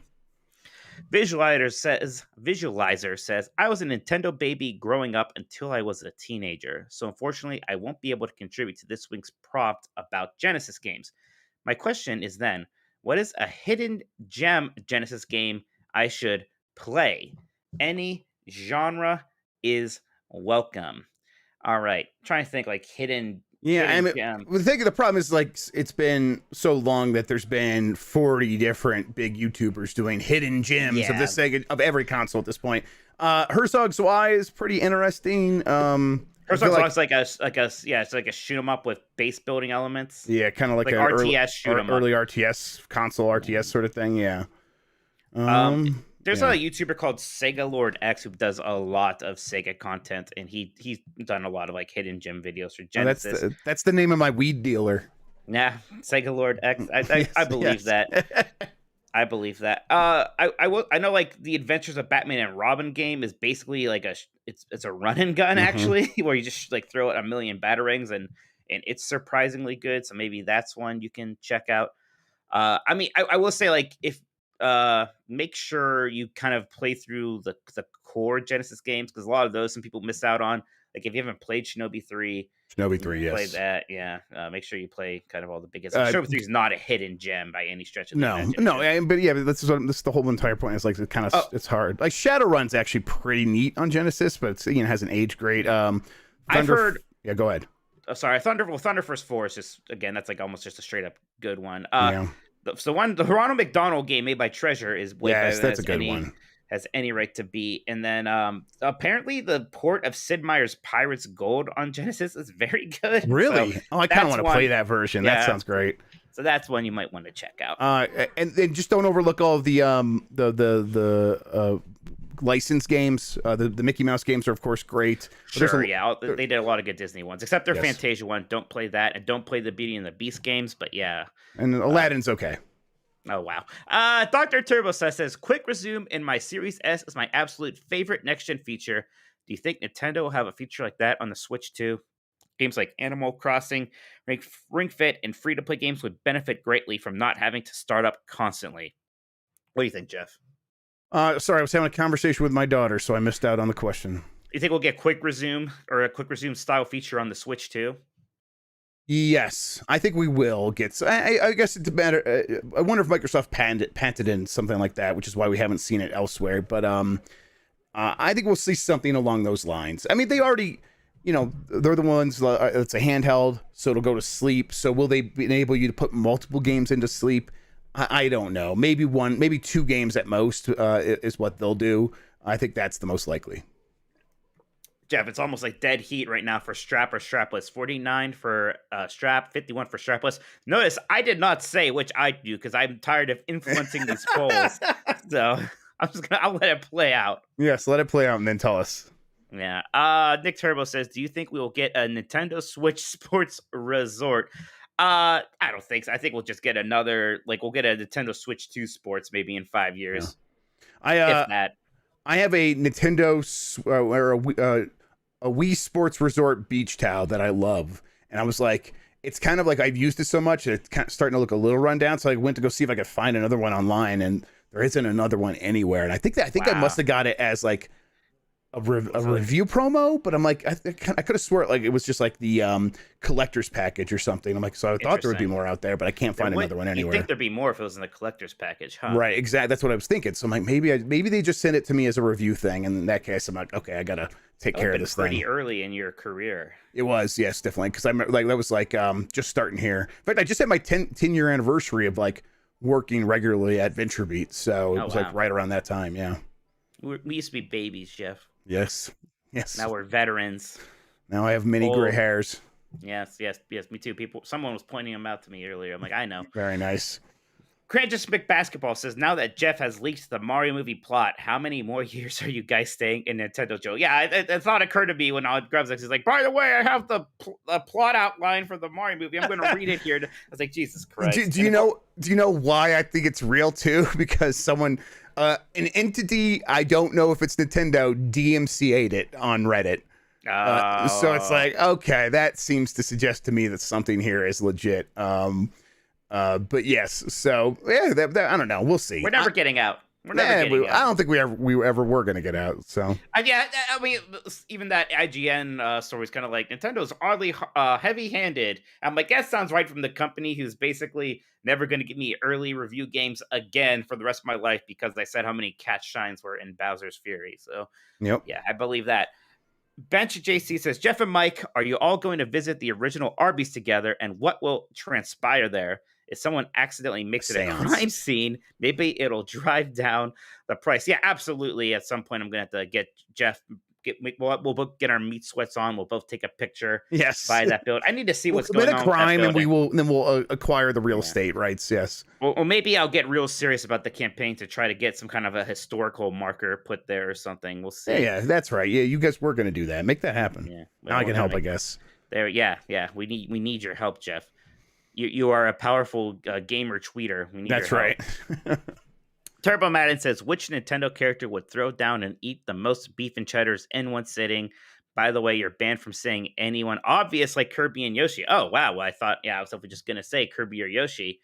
Visualizer says, I was a Nintendo baby growing up until I was a teenager, so unfortunately I won't be able to contribute to this week's prompt about Genesis games. My question is then, what is a hidden gem Genesis game I should play? Any genre is welcome. All right, I'm trying to think like hidden gem. The problem is like it's been so long that there's been 40 different big YouTubers doing hidden gems of this Sega of every console at this point. Herzog's Y is pretty interesting. Herzog's Y is like it's like a shoot 'em up with base building elements. Yeah, kind of like an RTS shoot 'em up. early RTS console RTS sort of thing. Yeah. There's a YouTuber called Sega Lord X who does a lot of Sega content, and he's done a lot of like hidden gem videos for Genesis. That's the name of my weed dealer. Nah, Sega Lord X. I believe that. I believe that. I know like the Adventures of Batman and Robin game is basically like it's a run and gun actually, where you just like throw out a million batarangs and it's surprisingly good. So maybe that's one you can check out. I mean, I will say like if make sure you kind of play through the core Genesis games, because a lot of those some people miss out on. Like if you haven't played Shinobi 3, yes. Play that, yeah. Make sure you play kind of all the biggest. Shinobi 3 is not a hidden gem by any stretch of the imagination. But that's the whole entire point. Is like it kind of it's hard. Like Shadowrun's actually pretty neat on Genesis, but it's, hasn't aged great. I've heard. Yeah, go ahead. Sorry, Thunder Force 4 is just again that's like almost just a straight up good one. So the Ronald McDonald game made by Treasure is way better than that's a good one. Has any right to be. And then apparently the port of Sid Meier's Pirates Gold on Genesis is very good. Really? So I kind of want to play that version. Yeah. That sounds great. So that's one you might want to check out. And just don't overlook all of the licensed games. The Mickey Mouse games are of course great. Sure, they did a lot of good Disney ones, except their Fantasia one. Don't play that, and don't play the Beauty and the Beast games. But yeah, and Aladdin's okay. Oh, wow. Dr. Turbo says, quick resume in my Series S is my absolute favorite next-gen feature. Do you think Nintendo will have a feature like that on the Switch too? Games like Animal Crossing, Ring Fit, and free-to-play games would benefit greatly from not having to start up constantly. What do you think, Jeff? Sorry, I was having a conversation with my daughter, so I missed out on the question. You think we'll get quick resume or a quick resume style feature on the Switch too? Yes, I think we will get. I guess it's a matter. I wonder if Microsoft patented in something like that, which is why we haven't seen it elsewhere. But I think we'll see something along those lines. I mean, they already, they're the ones. It's a handheld, so it'll go to sleep. So will they enable you to put multiple games into sleep? I don't know. Maybe one, maybe two games at most is what they'll do. I think that's the most likely. Jeff, it's almost like dead heat right now for strap or strapless. 49 for strap, 51 for strapless. Notice I did not say which I do because I'm tired of influencing these polls. So I'll let it play out. Yes, let it play out and then tell us. Yeah. Nick Turbo says, do you think we will get a Nintendo Switch Sports Resort? I don't think so. I think we'll just get another, we'll get a Nintendo Switch 2 Sports maybe in 5 years. Yeah. If that. I have a Nintendo a Wii Sports Resort beach towel that I love, and I was like, it's kind of like I've used it so much, it's kind of starting to look a little run down. So I went to go see if I could find another one online, and there isn't another one anywhere. And I think I must have got it as like a review promo, but I'm like, I could have swore it was just like the collector's package or something. I'm like, so I thought there would be more out there, but I can't find another one anywhere. You'd think there'd be more if it was in the collector's package, huh? Right, exactly. That's what I was thinking. So I'm like, maybe they just sent it to me as a review thing, and in that case, I'm like, okay, I gotta take care of this pretty thing. Early in your career. It was, yes, definitely, because I'm like that was like just starting here. In fact, I just had my 10-year anniversary of like working regularly at VentureBeat, so it was like right around that time. Yeah, we used to be babies, Jeff. Yes. Now we're veterans. Now I have many gray hairs. Yes, me too. Someone was pointing them out to me earlier. I'm like, I know. Very nice. Cranchus McBasketball says, now that Jeff has leaked the Mario movie plot, how many more years are you guys staying in Nintendo Joe? Yeah, a thought occurred to me when Grubbs is like, by the way, I have the plot outline for the Mario movie. I'm going to read it here. I was like, Jesus Christ. Do you know why I think it's real too? Because someone, an entity, I don't know if it's Nintendo, DMCA'd it on Reddit. So it's like, okay, that seems to suggest to me that something here is legit. But yes, so yeah, I don't know. We'll see. We're never getting out. We're never getting out. I don't think we ever were going to get out. So yeah, I mean, even that IGN story is kind of like Nintendo's oddly heavy-handed. I'm like, that sounds right from the company who's basically never going to give me early review games again for the rest of my life because I said how many cat shines were in Bowser's Fury. So yep, yeah, I believe that. Bench JC says, Jeff and Mike, are you all going to visit the original Arby's together, and what will transpire there? If someone accidentally makes it a crime scene, maybe it'll drive down the price. Yeah, absolutely. At some point, I'm going to have to get Jeff. We'll both get our meat sweats on. We'll both take a picture. Yes. By that build. I need to see what's going on. Commit a crime, and we'll acquire the real estate rights. Yes. Or maybe I'll get real serious about the campaign to try to get some kind of a historical marker put there or something. We'll see. Yeah, that's right. Yeah, you guys were going to do that. Make that happen. Yeah. Now I can help, I guess. There. Yeah. We need your help, Jeff. You are a powerful gamer tweeter. We need That's your right. Turbo Madden says, which Nintendo character would throw down and eat the most beef and cheddars in one sitting? By the way, you're banned from saying anyone obvious like Kirby and Yoshi. Oh, wow. Well, I was just going to say Kirby or Yoshi.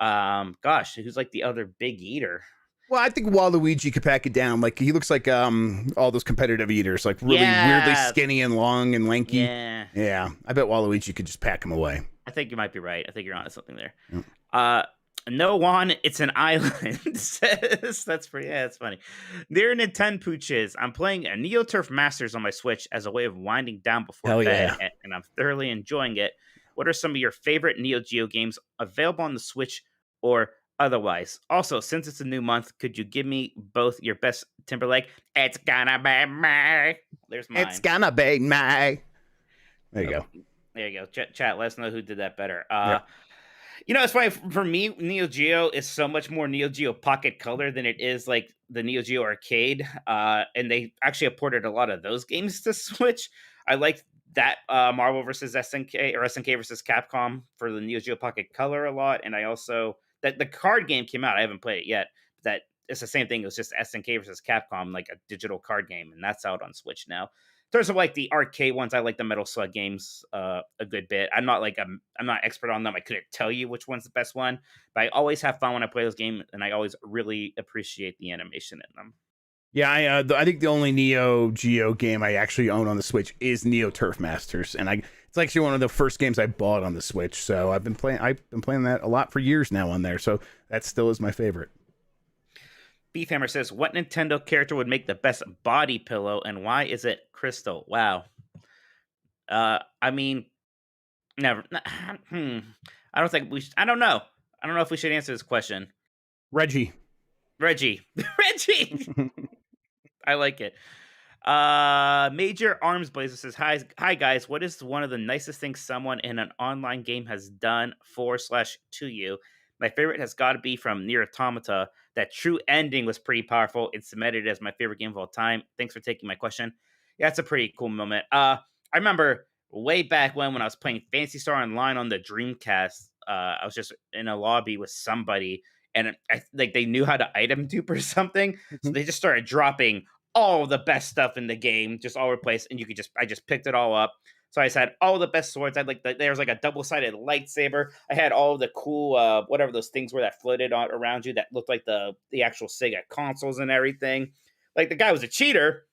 Gosh, who's like the other big eater? Well, I think Waluigi could pack it down. Like, he looks like all those competitive eaters, like really weirdly skinny and long and lanky. Yeah. I bet Waluigi could just pack him away. I think you might be right. I think you're onto something there. Yep. No, Juan, it's an island. Says that's pretty. Yeah, that's funny. Dear Nintendo Pooches, I'm playing a Neo Turf Masters on my Switch as a way of winding down before bed, and I'm thoroughly enjoying it. What are some of your favorite Neo Geo games available on the Switch or otherwise? Also, since it's a new month, could you give me both your best Timberlake? It's gonna be me. There's mine. It's gonna be me. There you go. There you go. Chat, let us know who did that better. You know, it's funny. For me, Neo Geo is so much more Neo Geo Pocket Color than it is like the Neo Geo Arcade. And they actually ported a lot of those games to Switch. I like that Marvel versus SNK or SNK versus Capcom for the Neo Geo Pocket Color a lot. And I also, that the card game came out. I haven't played it yet. That it's the same thing. It was just SNK versus Capcom, like a digital card game. And that's out on Switch now. In terms of like the arcade ones, I like the Metal Slug games a good bit. I'm not expert on them. I couldn't tell you which one's the best one, but I always have fun when I play those games, and I always really appreciate the animation in them. Yeah, I think the only Neo Geo game I actually own on the Switch is Neo Turf Masters, and it's actually one of the first games I bought on the Switch. So I've been playing that a lot for years now on there. So that still is my favorite. Beefhammer says, what Nintendo character would make the best body pillow, and why is it Crystal? Wow. I mean, never. I don't think I don't know. I don't know if we should answer this question. Reggie. Reggie. I like it. Major Arms Blazer says, hi guys. What is one of the nicest things someone in an online game has done for/to you? My favorite has got to be from Nier Automata. That true ending was pretty powerful. It's cemented as my favorite game of all time. Thanks for taking my question. Yeah, it's a pretty cool moment. I remember way back when I was playing Phantasy Star Online on the Dreamcast. I was just in a lobby with somebody, and they knew how to item dupe or something. So they just started dropping all the best stuff in the game, just all over the place, and I just picked it all up. So I just had all the best swords. There was like a double-sided lightsaber. I had all the cool, whatever those things were that floated around you that looked like the actual Sega consoles and everything. Like the guy was a cheater,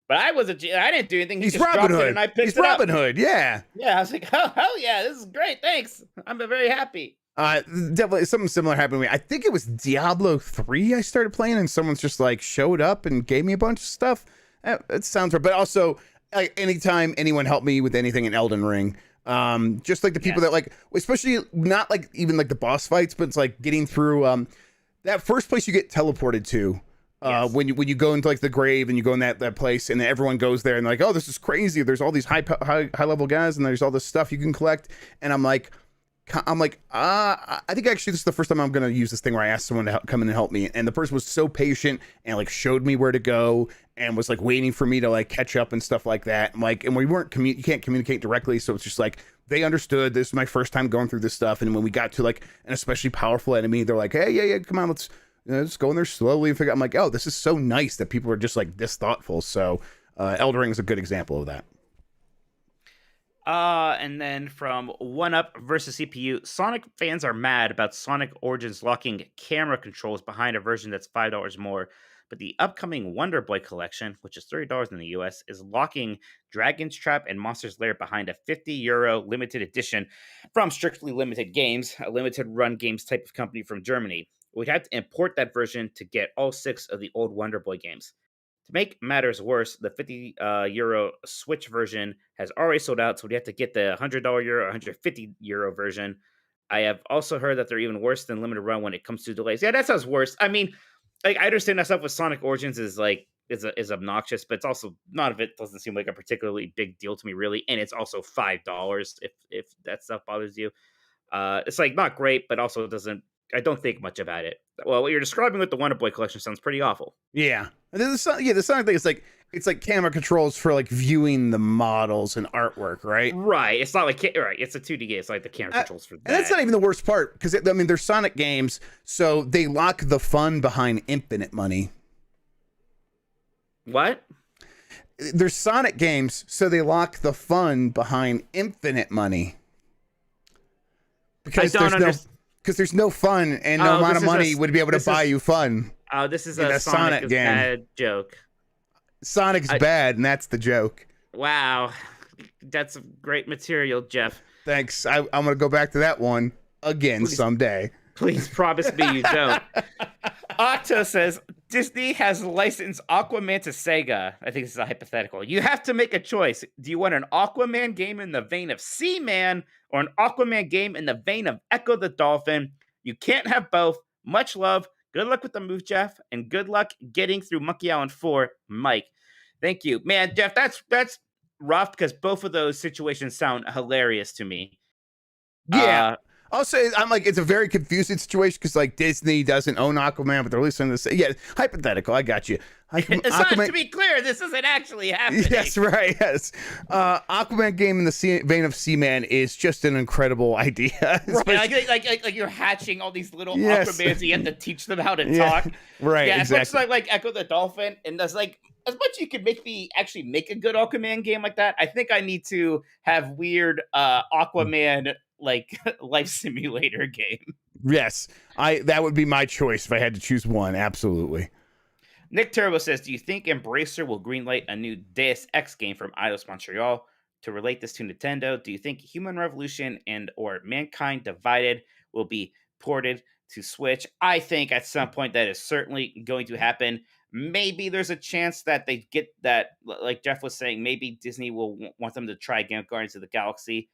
but I didn't do anything. He's Robin Hood. And I picked He's Robin Hood. Yeah. Yeah. I was like, oh, hell yeah, this is great. Thanks. I'm very happy. Definitely something similar happened to me. I think it was Diablo 3 I started playing, and someone's just like showed up and gave me a bunch of stuff. It sounds right, but also. Like anytime anyone helped me with anything in Elden Ring, just like the people that like, especially not like even like the boss fights, but it's like getting through that first place you get teleported to when you go into like the grave and you go in that place and everyone goes there and like, oh, this is crazy. There's all these high level guys and there's all this stuff you can collect. And I'm like, I'm like, I think actually this is the first time I'm going to use this thing where I asked someone to come in and help me. And the person was so patient and like showed me where to go and was like waiting for me to like catch up and stuff like that. And like, and we weren't, you can't communicate directly. So it's just like, they understood this is my first time going through this stuff. And when we got to like an especially powerful enemy, they're like, hey, yeah, come on, let's go in there slowly and figure out. I'm like, oh, this is so nice that people are just like this thoughtful. So Elden Ring is a good example of that. And then from One Up versus CPU, Sonic fans are mad about Sonic Origins locking camera controls behind a version that's $5 more. But the upcoming Wonder Boy collection, which is $30 in the US, is locking Dragon's Trap and Monster's Lair behind a €50 limited edition from Strictly Limited Games, a limited run games type of company from Germany. We'd have to import that version to get all 6 of the old Wonder Boy games. To make matters worse, the €50 Switch version has already sold out, so we have to get the €100 €150 version. I have also heard that they're even worse than limited run when it comes to delays. Yeah, that sounds worse. I mean, like I understand that stuff with Sonic Origins is obnoxious, but it's also none of it doesn't seem like a particularly big deal to me, really. And it's also $5 if that stuff bothers you. It's like not great, but also doesn't. I don't think much about it. Well, what you're describing with the Wonder Boy collection sounds pretty awful. Yeah, and then the Sonic thing is like it's like camera controls for like viewing the models and artwork, right? Right. It's not like right. It's a 2D game. It's like the camera controls for that. And that's not even the worst part because I mean they're Sonic games, so they lock the fun behind infinite money. What? They're Sonic games, so they lock the fun behind infinite money. Because there's no fun and no amount of money would be able to buy you fun. Oh, this is a Sonic game. Bad joke. Sonic's bad, and that's the joke. Wow. That's great material, Jeff. Thanks. I'm going to go back to that one again someday. Please promise me you don't. Octo says, Disney has licensed Aquaman to Sega. I think this is a hypothetical. You have to make a choice. Do you want an Aquaman game in the vein of Seaman or an Aquaman game in the vein of Echo the Dolphin? You can't have both. Much love. Good luck with the move, Jeff, and good luck getting through Monkey Island 4, Mike. Thank you. Man, Jeff, that's rough because both of those situations sound hilarious to me. Yeah. I'll say I'm like it's a very confusing situation because like Disney doesn't own Aquaman, but they're listening to this. Yeah, hypothetical. I got you. Aquaman, to be clear, this isn't actually happening. Yes, right. Yes, Aquaman game in the vein of Seaman is just an incredible idea. Right, like you're hatching all these little Aquamans. You have to teach them how to talk. Right. Yeah, exactly. As much as like Echo the Dolphin, and that's like as much as you could make me actually make a good Aquaman game like that. I think I need to have weird Aquaman like life simulator game. Yes, that would be my choice if I had to choose one. Absolutely. Nick Turbo says, do you think Embracer will greenlight a new Deus Ex game from Eidos Montreal? To relate this to Nintendo, do you think Human Revolution and or Mankind Divided will be ported to Switch? I think at some point that is certainly going to happen. Maybe there's a chance that they get that, like Jeff was saying, maybe Disney will want them to try again with Guardians of the Galaxy.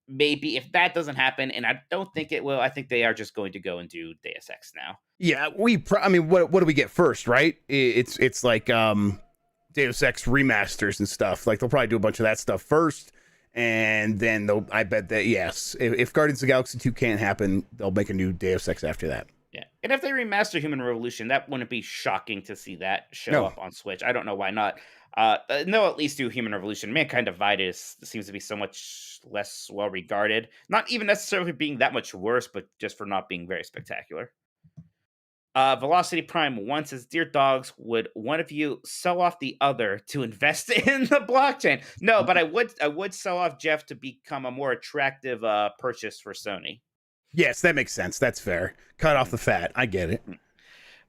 Maybe if that doesn't happen, and I don't think it will, I think they are just going to go and do Deus Ex now. Yeah, I mean, what do we get first, right? It's like Deus Ex remasters and stuff. Like they'll probably do a bunch of that stuff first, and then I bet that yes, if Guardians of the Galaxy 2 can't happen, they'll make a new Deus Ex after that. Yeah, and if they remaster Human Revolution, that wouldn't be shocking to see that show up on Switch. I don't know why not. No, at least do Human Revolution. Mankind Divided seems to be so much less well regarded. Not even necessarily being that much worse, but just for not being very spectacular. Velocity Prime 1 says, Dear Dogs, would one of you sell off the other to invest in the blockchain? No, but I would sell off Jeff to become a more attractive purchase for Sony. Yes, that makes sense. That's fair. Cut off the fat. I get it.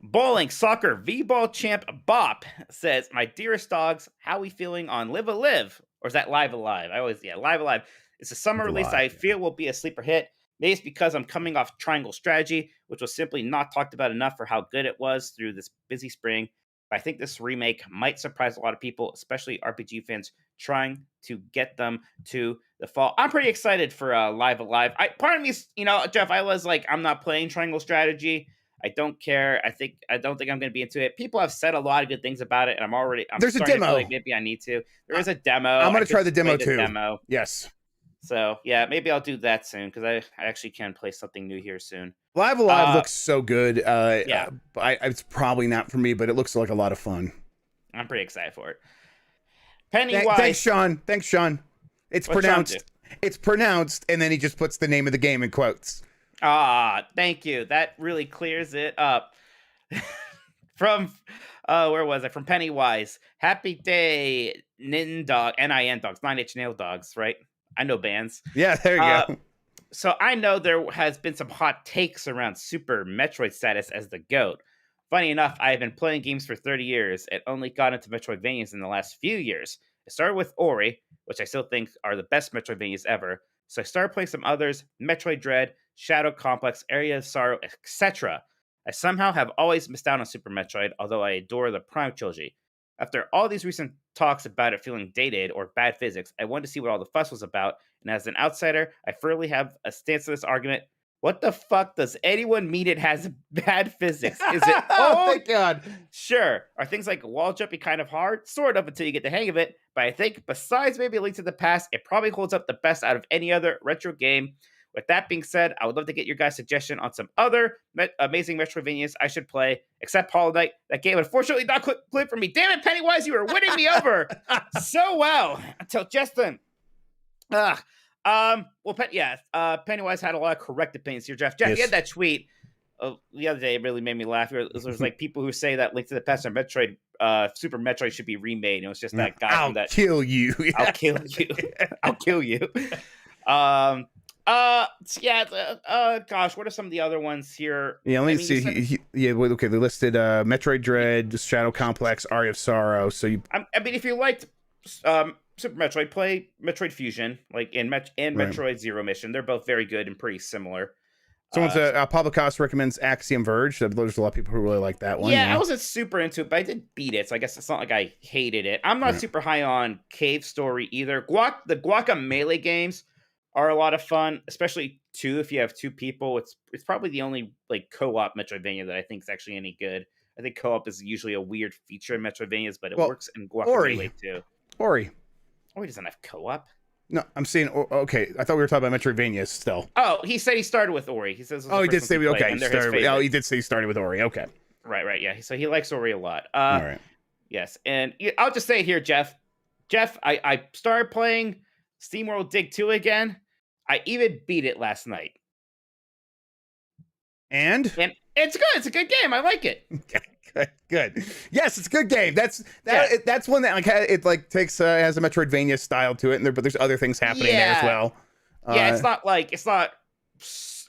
Bowling Soccer V-Ball Champ Bop says, my dearest dogs, how we feeling on Live Alive? Or is that Live Alive? Live Alive. It's a summer release I feel will be a sleeper hit. Maybe it's because I'm coming off Triangle Strategy, which was simply not talked about enough for how good it was through this busy spring. But I think this remake might surprise a lot of people, especially RPG fans, trying to get them to the fall. I'm pretty excited for Live Alive. Part of me is, Jeff, I was like, I'm not playing Triangle Strategy. I don't care. I don't think I'm going to be into it. People have said a lot of good things about it, and I'm There's a demo. Like maybe I need to. There is a demo. I'm going to try the demo too. Yes. So yeah, maybe I'll do that soon because I actually can play something new here soon. Live Alive looks so good. Yeah. It's probably not for me, but it looks like a lot of fun. I'm pretty excited for it. Thanks, Pennywise. Sean. Thanks, Sean. It's What's Sean do? pronounced. It's pronounced, and then he just puts the name of the game in quotes. Thank you. That really clears it up. From where was I? From Pennywise. Happy day, Nintendogs, 9-Inch Nail Dogs, right? I know bands. Yeah, there you go. So I know there has been some hot takes around Super Metroid status as the GOAT. Funny enough, I have been playing games for 30 years and only got into Metroidvanias in the last few years. It started with Ori, which I still think are the best Metroidvanias ever. So I started playing some others, Metroid Dread, Shadow Complex, Area of Sorrow, etc. I somehow have always missed out on Super Metroid, although I adore the Prime trilogy. After all these recent talks about it feeling dated or bad physics, I wanted to see what all the fuss was about, and as an outsider, I firmly have a stance to this argument. What the fuck does anyone mean it has bad physics? Is it Oh, thank God. Sure. Are things like wall jumping kind of hard? Sort of until you get the hang of it, but I think besides maybe A Link to the Past, it probably holds up the best out of any other retro game. With that being said, I would love to get your guys' suggestion on some other amazing Metroidvanias I should play, except Hollow Knight. That game unfortunately not clicked for me. Damn it, Pennywise, you were winning me over so well until just then. Pennywise had a lot of correct opinions here, Jeff. Jeff, Yes. you had that tweet the other day. It really made me laugh. There's like people who say that Link to the Past or Metroid, Super Metroid should be remade. It was just that guy I'll from that. kill you. I'll kill you. I'll kill you. Gosh, what are some of the other ones here? Yeah, let me see. They listed Metroid Dread, Shadow Complex, Aria of Sorrow. So I mean, if you liked Super Metroid, play Metroid Fusion, like Metroid Zero Mission. They're both very good and pretty similar. Pablo Costa recommends Axiom Verge. There's a lot of people who really like that one. Yeah, I wasn't super into it, but I did beat it, so I guess it's not like I hated it. I'm not super high on Cave Story either. The Guacamelee games are a lot of fun, especially if you have two people. It's probably the only like co-op Metroidvania that I think is actually any good. I think co-op is usually a weird feature in Metroidvanias, but it works in Guacamelee too. Ori doesn't have co-op. No, I'm saying okay. I thought we were talking about Metroidvania still. Oh, he said he started with Ori. He says. He did say okay. He did say he started with Ori. Okay. Right. Yeah. So he likes Ori a lot. All right. Yes, and I'll just say it here, Jeff. I started playing SteamWorld Dig 2 again. I even beat it last night. And it's good. It's a good game. I like it. Okay, good. Yes, it's a good game. That's one that has a Metroidvania style to it, but there's other things happening there as well. It's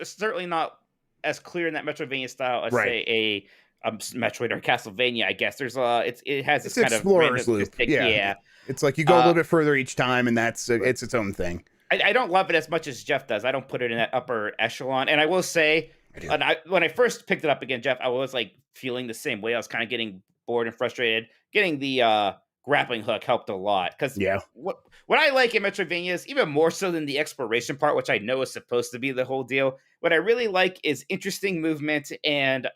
certainly not as clear in that Metroidvania style as say a Metroid or Castlevania. I guess it has this kind of explorer's loop. Yeah, it's like you go a little bit further each time, and it's its own thing. I don't love it as much as Jeff does. I don't put it in that upper echelon, and I will say. When I first picked it up again, Jeff, I was like feeling the same way. I was kind of getting bored and frustrated. Getting the grappling hook helped a lot because what I like in Metroidvanias, even more so than the exploration part, which I know is supposed to be the whole deal. What I really like is interesting movement and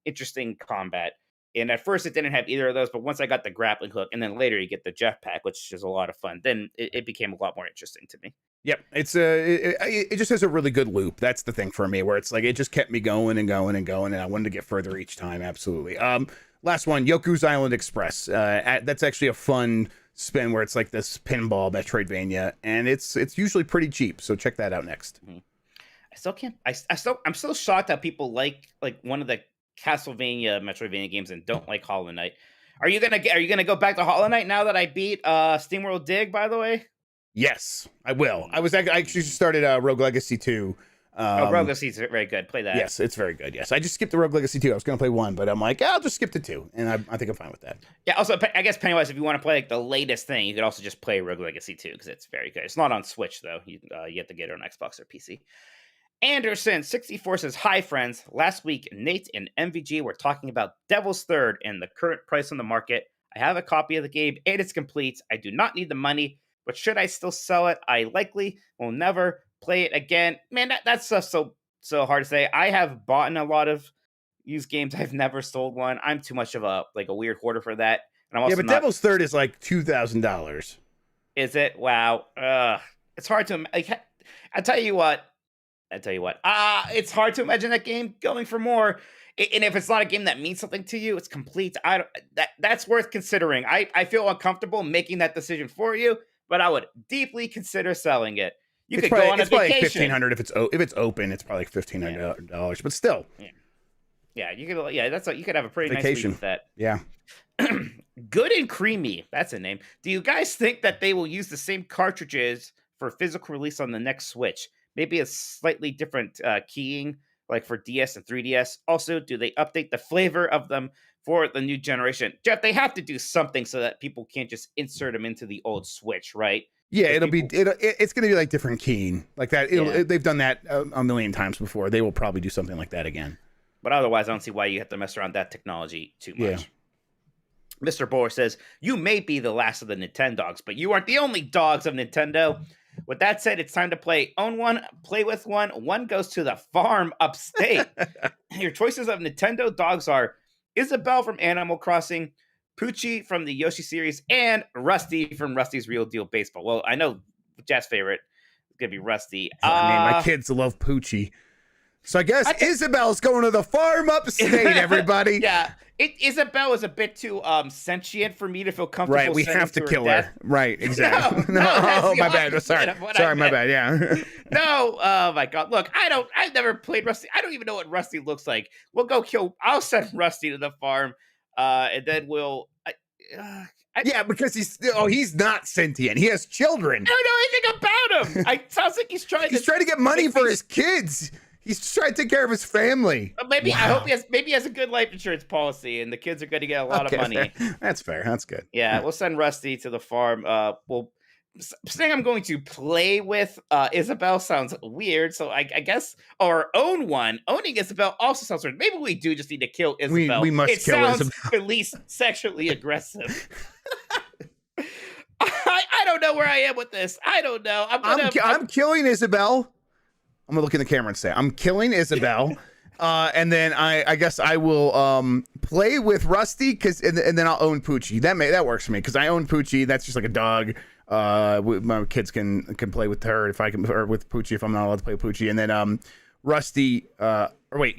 interesting combat. And at first, it didn't have either of those, but once I got the grappling hook, and then later you get the jetpack, which is a lot of fun, then it became a lot more interesting to me. Yep, it just has a really good loop. That's the thing for me, where it's like it just kept me going and going and going, and I wanted to get further each time. Absolutely. Last one, Yoku's Island Express. That's actually a fun spin where it's like this pinball Metroidvania, and it's usually pretty cheap. So check that out next. Mm-hmm. I'm still shocked that people like one of the Castlevania Metroidvania games and don't like Hollow Knight. Are you gonna go back to Hollow Knight now that I beat SteamWorld Dig? By the way. Yes, I will. I actually started Rogue Legacy 2. Rogue Legacy is very good. Play that. Yes, it's very good. Yes, I just skipped the Rogue Legacy 2. I was going to play 1, but I'm like, I'll just skip to 2, and I think I'm fine with that. Yeah. Also, I guess Pennywise, if you want to play like the latest thing, you could also just play Rogue Legacy 2 because it's very good. It's not on Switch though. You have to get it on Xbox or PC. Anderson64 says, "Hi friends. Last week, Nate and MVG were talking about Devil's Third and the current price on the market. I have a copy of the game and it's complete. I do not need the money. But should I still sell it? I likely will never play it again." Man, that's so hard to say. I have bought a lot of used games. I've never sold one. I'm too much of a weird hoarder for that. And I'm also Devil's Third is like $2,000. Is it? Wow. it's hard to like. I tell you what. It's hard to imagine that game going for more. And if it's not a game that means something to you, it's complete. That's worth considering. I feel uncomfortable making that decision for you, but I would deeply consider selling it. You could go on a vacation. It's probably $1,500 if it's open. It's probably like $1,500, but still. Yeah, you could. Yeah, you could have a pretty vacation. Nice week with that. Yeah. Good and Creamy. That's a name. Do you guys think that they will use the same cartridges for physical release on the next Switch? Maybe a slightly different keying, like for DS and 3DS. Also, do they update the flavor of them for the new generation? Jeff, they have to do something so that people can't just insert them into the old Switch, right? Yeah, it's going to be like different keying, like that. They've done that a million times before. They will probably do something like that again. But otherwise, I don't see why you have to mess around that technology too much. Yeah. Mr. Bohr says, you may be the last of the Nintendogs, but you aren't the only dogs of Nintendo. With that said, it's time to own one, play with one. One goes to the farm upstate. Your choices of Nintendo dogs are Isabelle from Animal Crossing, Poochie from the Yoshi series, and Rusty from Rusty's Real Deal Baseball. Well, I know Jeff's favorite is going to be Rusty. My kids love Poochie. So I guess Isabel's going to the farm upstate, everybody. Yeah. Isabelle is a bit too sentient for me to feel comfortable. Right, we have to kill her. Right, exactly. No, my bad. Sorry, my bad. Yeah. No, oh my God. Look, I've never played Rusty. I don't even know what Rusty looks like. I'll send Rusty to the farm, and then we'll. Yeah, because he's not sentient. He has children. I don't know anything about him. Sounds like he's trying to get money for his kids. He's just trying to take care of his family. Maybe I hope he has a good life insurance policy, and the kids are going to get a lot of money. That's fair. That's good. Yeah, we'll send Rusty to the farm. Saying I'm going to play with Isabelle sounds weird, so I guess or own one. Owning Isabelle also sounds weird. Maybe we do just need to kill Isabelle. We must kill Isabelle. At least sexually aggressive. I don't know where I am with this. I don't know. I'm killing Isabelle. I'm gonna look in the camera and say I'm killing Isabelle, and then I guess I will play with Rusty and then I'll own Poochie. That works for me because I own Poochie. That's just like a dog. My kids can play with her or with Poochie if I'm not allowed to play with Poochie. And then Rusty.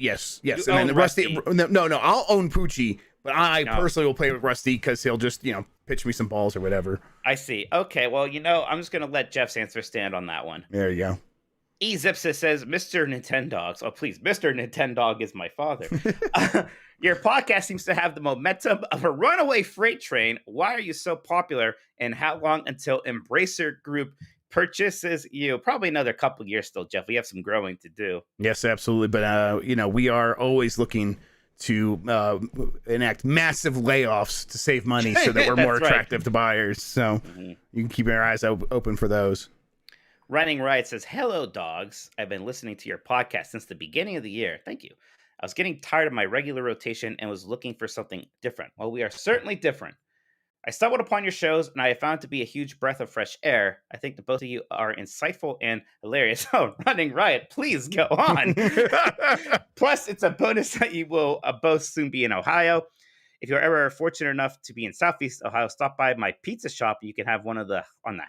Yes. And then Rusty. No. I'll own Poochie, but I personally will play with Rusty because he'll just pitch me some balls or whatever. I see. Okay. Well, I'm just gonna let Jeff's answer stand on that one. There you go. Ezipsis says, Mr. Nintendogs. Oh, please. Mr. Nintendog is my father. Your podcast seems to have the momentum of a runaway freight train. Why are you so popular? And how long until Embracer Group purchases you? Probably another couple years still, Jeff. We have some growing to do. Yes, absolutely. But, we are always looking to enact massive layoffs to save money so that we're more attractive to buyers. So you can keep your eyes open for those. Running Riot says, hello, dogs. I've been listening to your podcast since the beginning of the year. Thank you. I was getting tired of my regular rotation and was looking for something different. Well, we are certainly different. I stumbled upon your shows, and I have found it to be a huge breath of fresh air. I think that both of you are insightful and hilarious. Oh, Running Riot, please go on. Plus, it's a bonus that you will both soon be in Ohio. If you're ever fortunate enough to be in Southeast Ohio, stop by my pizza shop. You can have one on the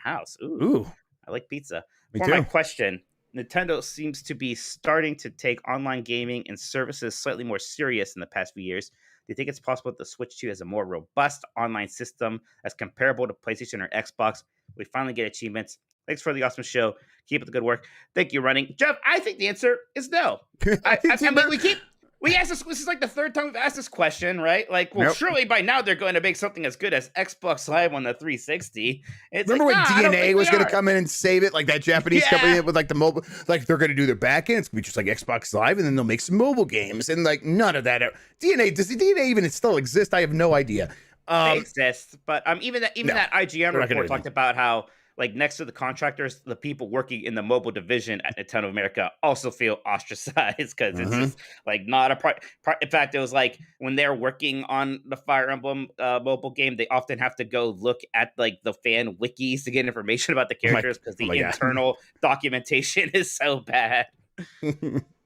house. Ooh. I like pizza. My question, Nintendo seems to be starting to take online gaming and services slightly more serious in the past few years. Do you think it's possible that the Switch 2 has a more robust online system that's comparable to PlayStation or Xbox? We finally get achievements. Thanks for the awesome show. Keep up the good work. Thank you, Running. Jeff, I think the answer is no. I mean, we asked this is like the third time we've asked this question, right? Like, well, surely by now they're going to make something as good as Xbox Live on the 360. Remember when DNA was going to come in and save it? Like that Japanese company with like the mobile, like they're going to do their back end. It's going to be just like Xbox Live, and then they'll make some mobile games. And like none of that. Does the DNA even still exist? I have no idea. It exists, but even that IGN report talked about how, like, next to the contractors, the people working in the mobile division at Nintendo America also feel ostracized because it's just like not a part. In fact, it was like when they're working on the Fire Emblem mobile game, they often have to go look at like the fan wikis to get information about the characters because the internal documentation is so bad.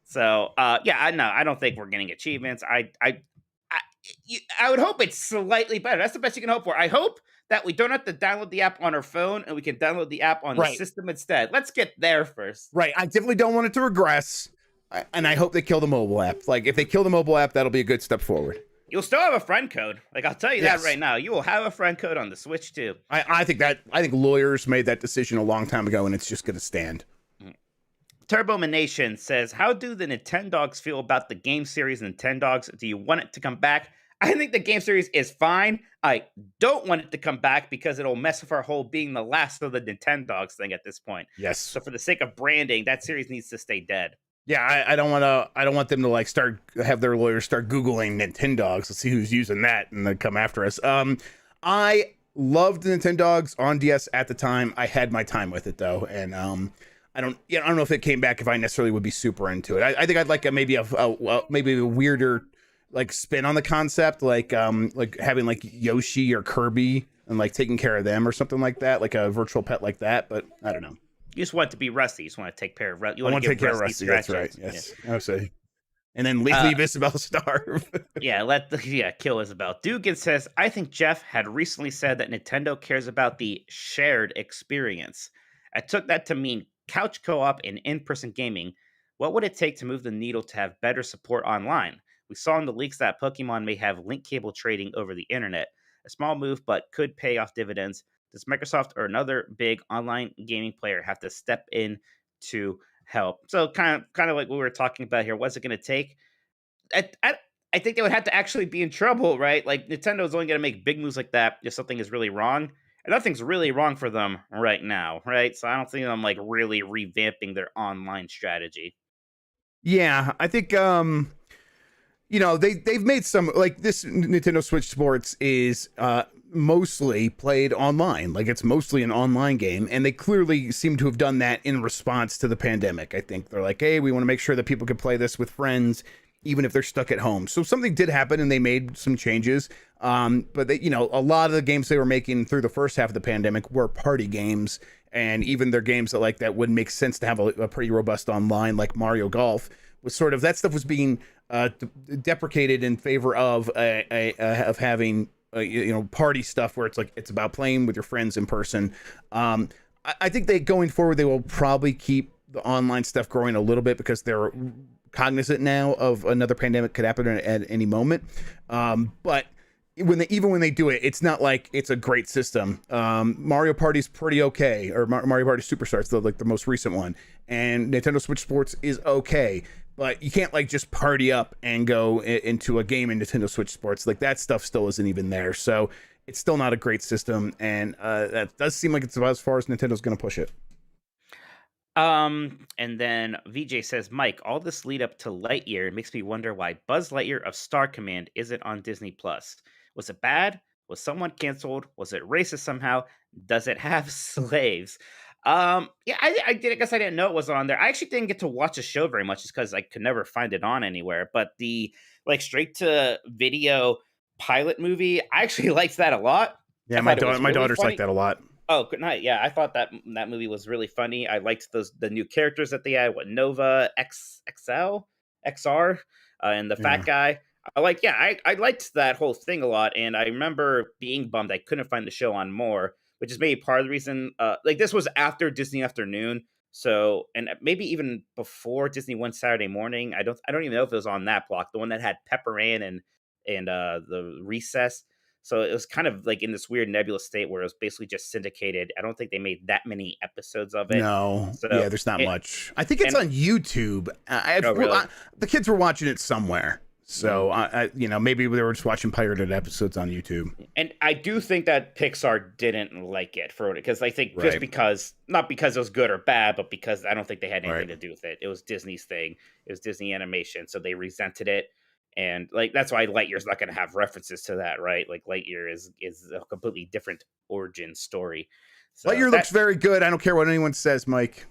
So, I don't think we're getting achievements. I would hope it's slightly better. That's the best you can hope for. I hope that we don't have to download the app on our phone and we can download the app on the Right. system instead. Let's get there first. Right. I definitely don't want it to regress. And I hope they kill the mobile app. Like, if they kill the mobile app, that'll be a good step forward. You'll still have a friend code. Like, I'll tell you Yes. that right now. You will have a friend code on the Switch too. I think lawyers made that decision a long time ago, and it's just going to stand. Turbomination says, how do the Nintendogs feel about the game series Nintendogs? Do you want it to come back? I think the game series is fine. I don't want it to come back because it'll mess with our whole being the last of the Nintendogs thing at this point. Yes. So for the sake of branding, that series needs to stay dead. Yeah, I don't want them to like have their lawyers start Googling Nintendogs to see who's using that and then come after us. I loved Nintendogs on DS at the time. I had my time with it though, and I don't know if it came back if I necessarily would be super into it. I think I'd like maybe a weirder like spin on the concept, like having like Yoshi or Kirby and like taking care of them or something like that, like a virtual pet like that. But I don't know. You just want it to be Rusty. You just want to take care of Rusty. I want to take care of Rusty. That's right. Yes, Yeah. I would say. And then leave Isabel starve. Kill Isabel. Dugan says, I think Jeff had recently said that Nintendo cares about the shared experience. I took that to mean couch co-op and in-person gaming. What would it take to move the needle to have better support online? We saw in the leaks that Pokemon may have link cable trading over the internet. A small move, but could pay off dividends. Does Microsoft or another big online gaming player have to step in to help? So kind of like what we were talking about here. What's it going to take? I think they would have to actually be in trouble, right? Like Nintendo's only going to make big moves like that if something is really wrong. And nothing's really wrong for them right now, right? So I don't think I'm like really revamping their online strategy. Yeah, I think they've made some, like, this Nintendo Switch Sports is mostly played online. Like, it's mostly an online game, and they clearly seem to have done that in response to the pandemic. I think they're like, hey, we want to make sure that people can play this with friends even if they're stuck at home. So something did happen and they made some changes. But they, a lot of the games they were making through the first half of the pandemic were party games, and even their games that would make sense to have a pretty robust online, like Mario Golf, was sort of, that stuff was being deprecated in favor of having party stuff where it's about playing with your friends in person. I think going forward, they will probably keep the online stuff growing a little bit because they're cognizant now of another pandemic could happen at any moment. But when they do it, it's not like it's a great system. Mario Party's pretty okay, or Mario Party Superstars, the most recent one, and Nintendo Switch Sports is okay. But you can't like just party up and go into a game in Nintendo Switch Sports. Like, that stuff still isn't even there. So it's still not a great system. And that does seem like it's about as far as Nintendo's going to push it. And then VJ says, Mike, all this lead up to Lightyear makes me wonder why Buzz Lightyear of Star Command isn't on Disney Plus. Was it bad? Was someone canceled? Was it racist somehow? Does it have slaves? I guess I didn't know it was on there. I actually didn't get to watch the show very much just because I could never find it on anywhere. But the straight to video pilot movie, I actually liked that a lot. Yeah, my daughters like that a lot. Oh, good night. Yeah, I thought that movie was really funny. I liked the new characters that they had. Nova, XR, and the fat guy. I liked that whole thing a lot. And I remember being bummed I couldn't find the show on more, which is maybe part of the reason. This was after Disney Afternoon, so, and maybe even before Disney One Saturday Morning. I don't even know if it was on that block, the one that had Pepper Ann and the Recess. So it was kind of like in this weird nebulous state where it was basically just syndicated. I don't think they made that many episodes of it. No, there's not much. I think it's on YouTube. Really? The kids were watching it somewhere. So, maybe they were just watching pirated episodes on YouTube. And I do think that Pixar didn't like it because I think just because, not because it was good or bad, but because I don't think they had anything to do with it. It was Disney's thing. It was Disney Animation. So they resented it. And that's why Lightyear's not going to have references to that, right? Like, Lightyear is a completely different origin story. So Lightyear looks very good. I don't care what anyone says, Mike.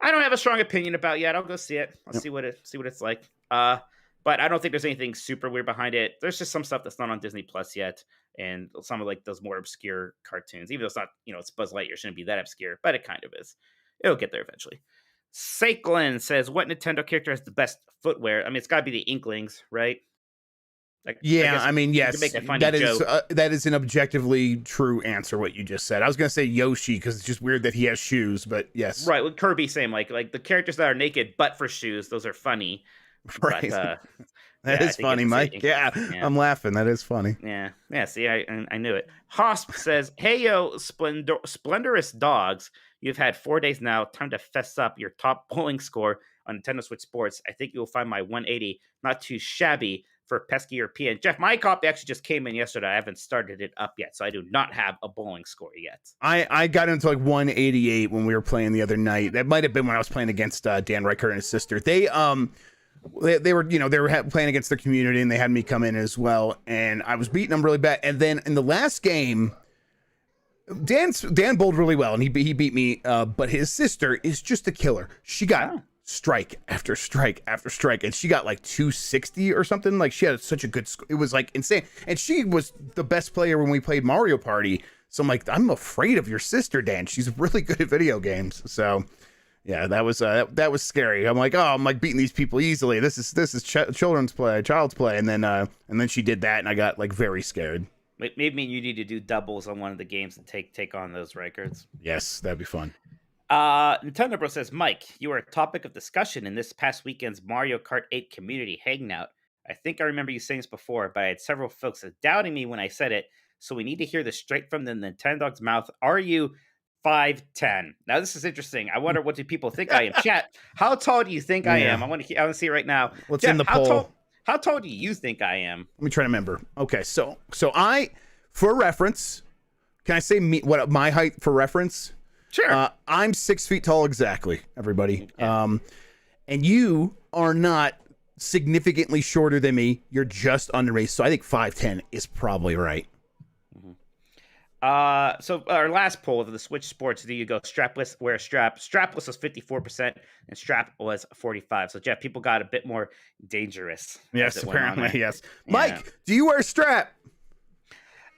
I don't have a strong opinion about it yet. I'll go see it. I'll see what it's like. But I don't think there's anything super weird behind it. There's just some stuff that's not on Disney Plus yet, and some of those more obscure cartoons. Even though it's not, it's Buzz Lightyear, shouldn't be that obscure, but it kind of is. It'll get there eventually. Sakelin says, what Nintendo character has the best footwear? I mean, it's got to be the Inklings, right? Like, Yeah, guess I mean, you can yes, make a funny joke. that is an objectively true answer. What you just said. I was gonna say Yoshi because it's just weird that he has shoes, but yes, Right, with Kirby, same. Like the characters that are naked but for shoes, those are funny. right. But That yeah, I is think funny, Mike. Yeah, yeah. I'm laughing. That is funny. Yeah. See, I knew it. Hosp says, "Hey yo, splendorous dogs. You've had 4 days now. Time to fess up your top bowling score on Nintendo Switch Sports. I think you will find my 180 not too shabby for pesky European." Jeff, my copy actually just came in yesterday. I haven't started it up yet, so I do not have a bowling score yet. I got into like 188 when we were playing the other night. That might have been when I was playing against Dan Reichert and his sister. They were, playing against their community, and they had me come in as well, and I was beating them really bad. And then in the last game, Dan bowled really well, and he beat me. But his sister is just a killer. She got strike after strike after strike, and she got like 260 or something. Like, she had such a good score. It was like insane. And she was the best player when we played Mario Party. So I'm like, I'm afraid of your sister, Dan. She's really good at video games. So yeah, that was scary. I'm like beating these people easily. This is child's play. And then she did that, and I got like very scared. Maybe you need to do doubles on one of the games and take on those records. Yes, that'd be fun. Nintendo Bro says, "Mike, you were a topic of discussion in this past weekend's Mario Kart 8 community hangout. I think I remember you saying this before, but I had several folks doubting me when I said it, so we need to hear this straight from the Nintendogs' mouth. Are you 5'10"? Now, this is interesting. I wonder, what do people think I am? Chat, how tall do you think I am? I want to see it right now. What's Jeff, in the poll? How tall do you think I am? Let me try to remember. Okay, so I, for reference, can I say what my height for reference? Sure. I'm 6 feet tall exactly, everybody. Okay. And you are not significantly shorter than me. You're just under me. So I think 5'10" is probably right. So our last poll of the Switch Sports, do you go strapless, wear a strap? Strapless was 54% and strap was 45%. So Jeff, people got a bit more dangerous. Yes, apparently, yes. Yeah. Mike, do you wear a strap?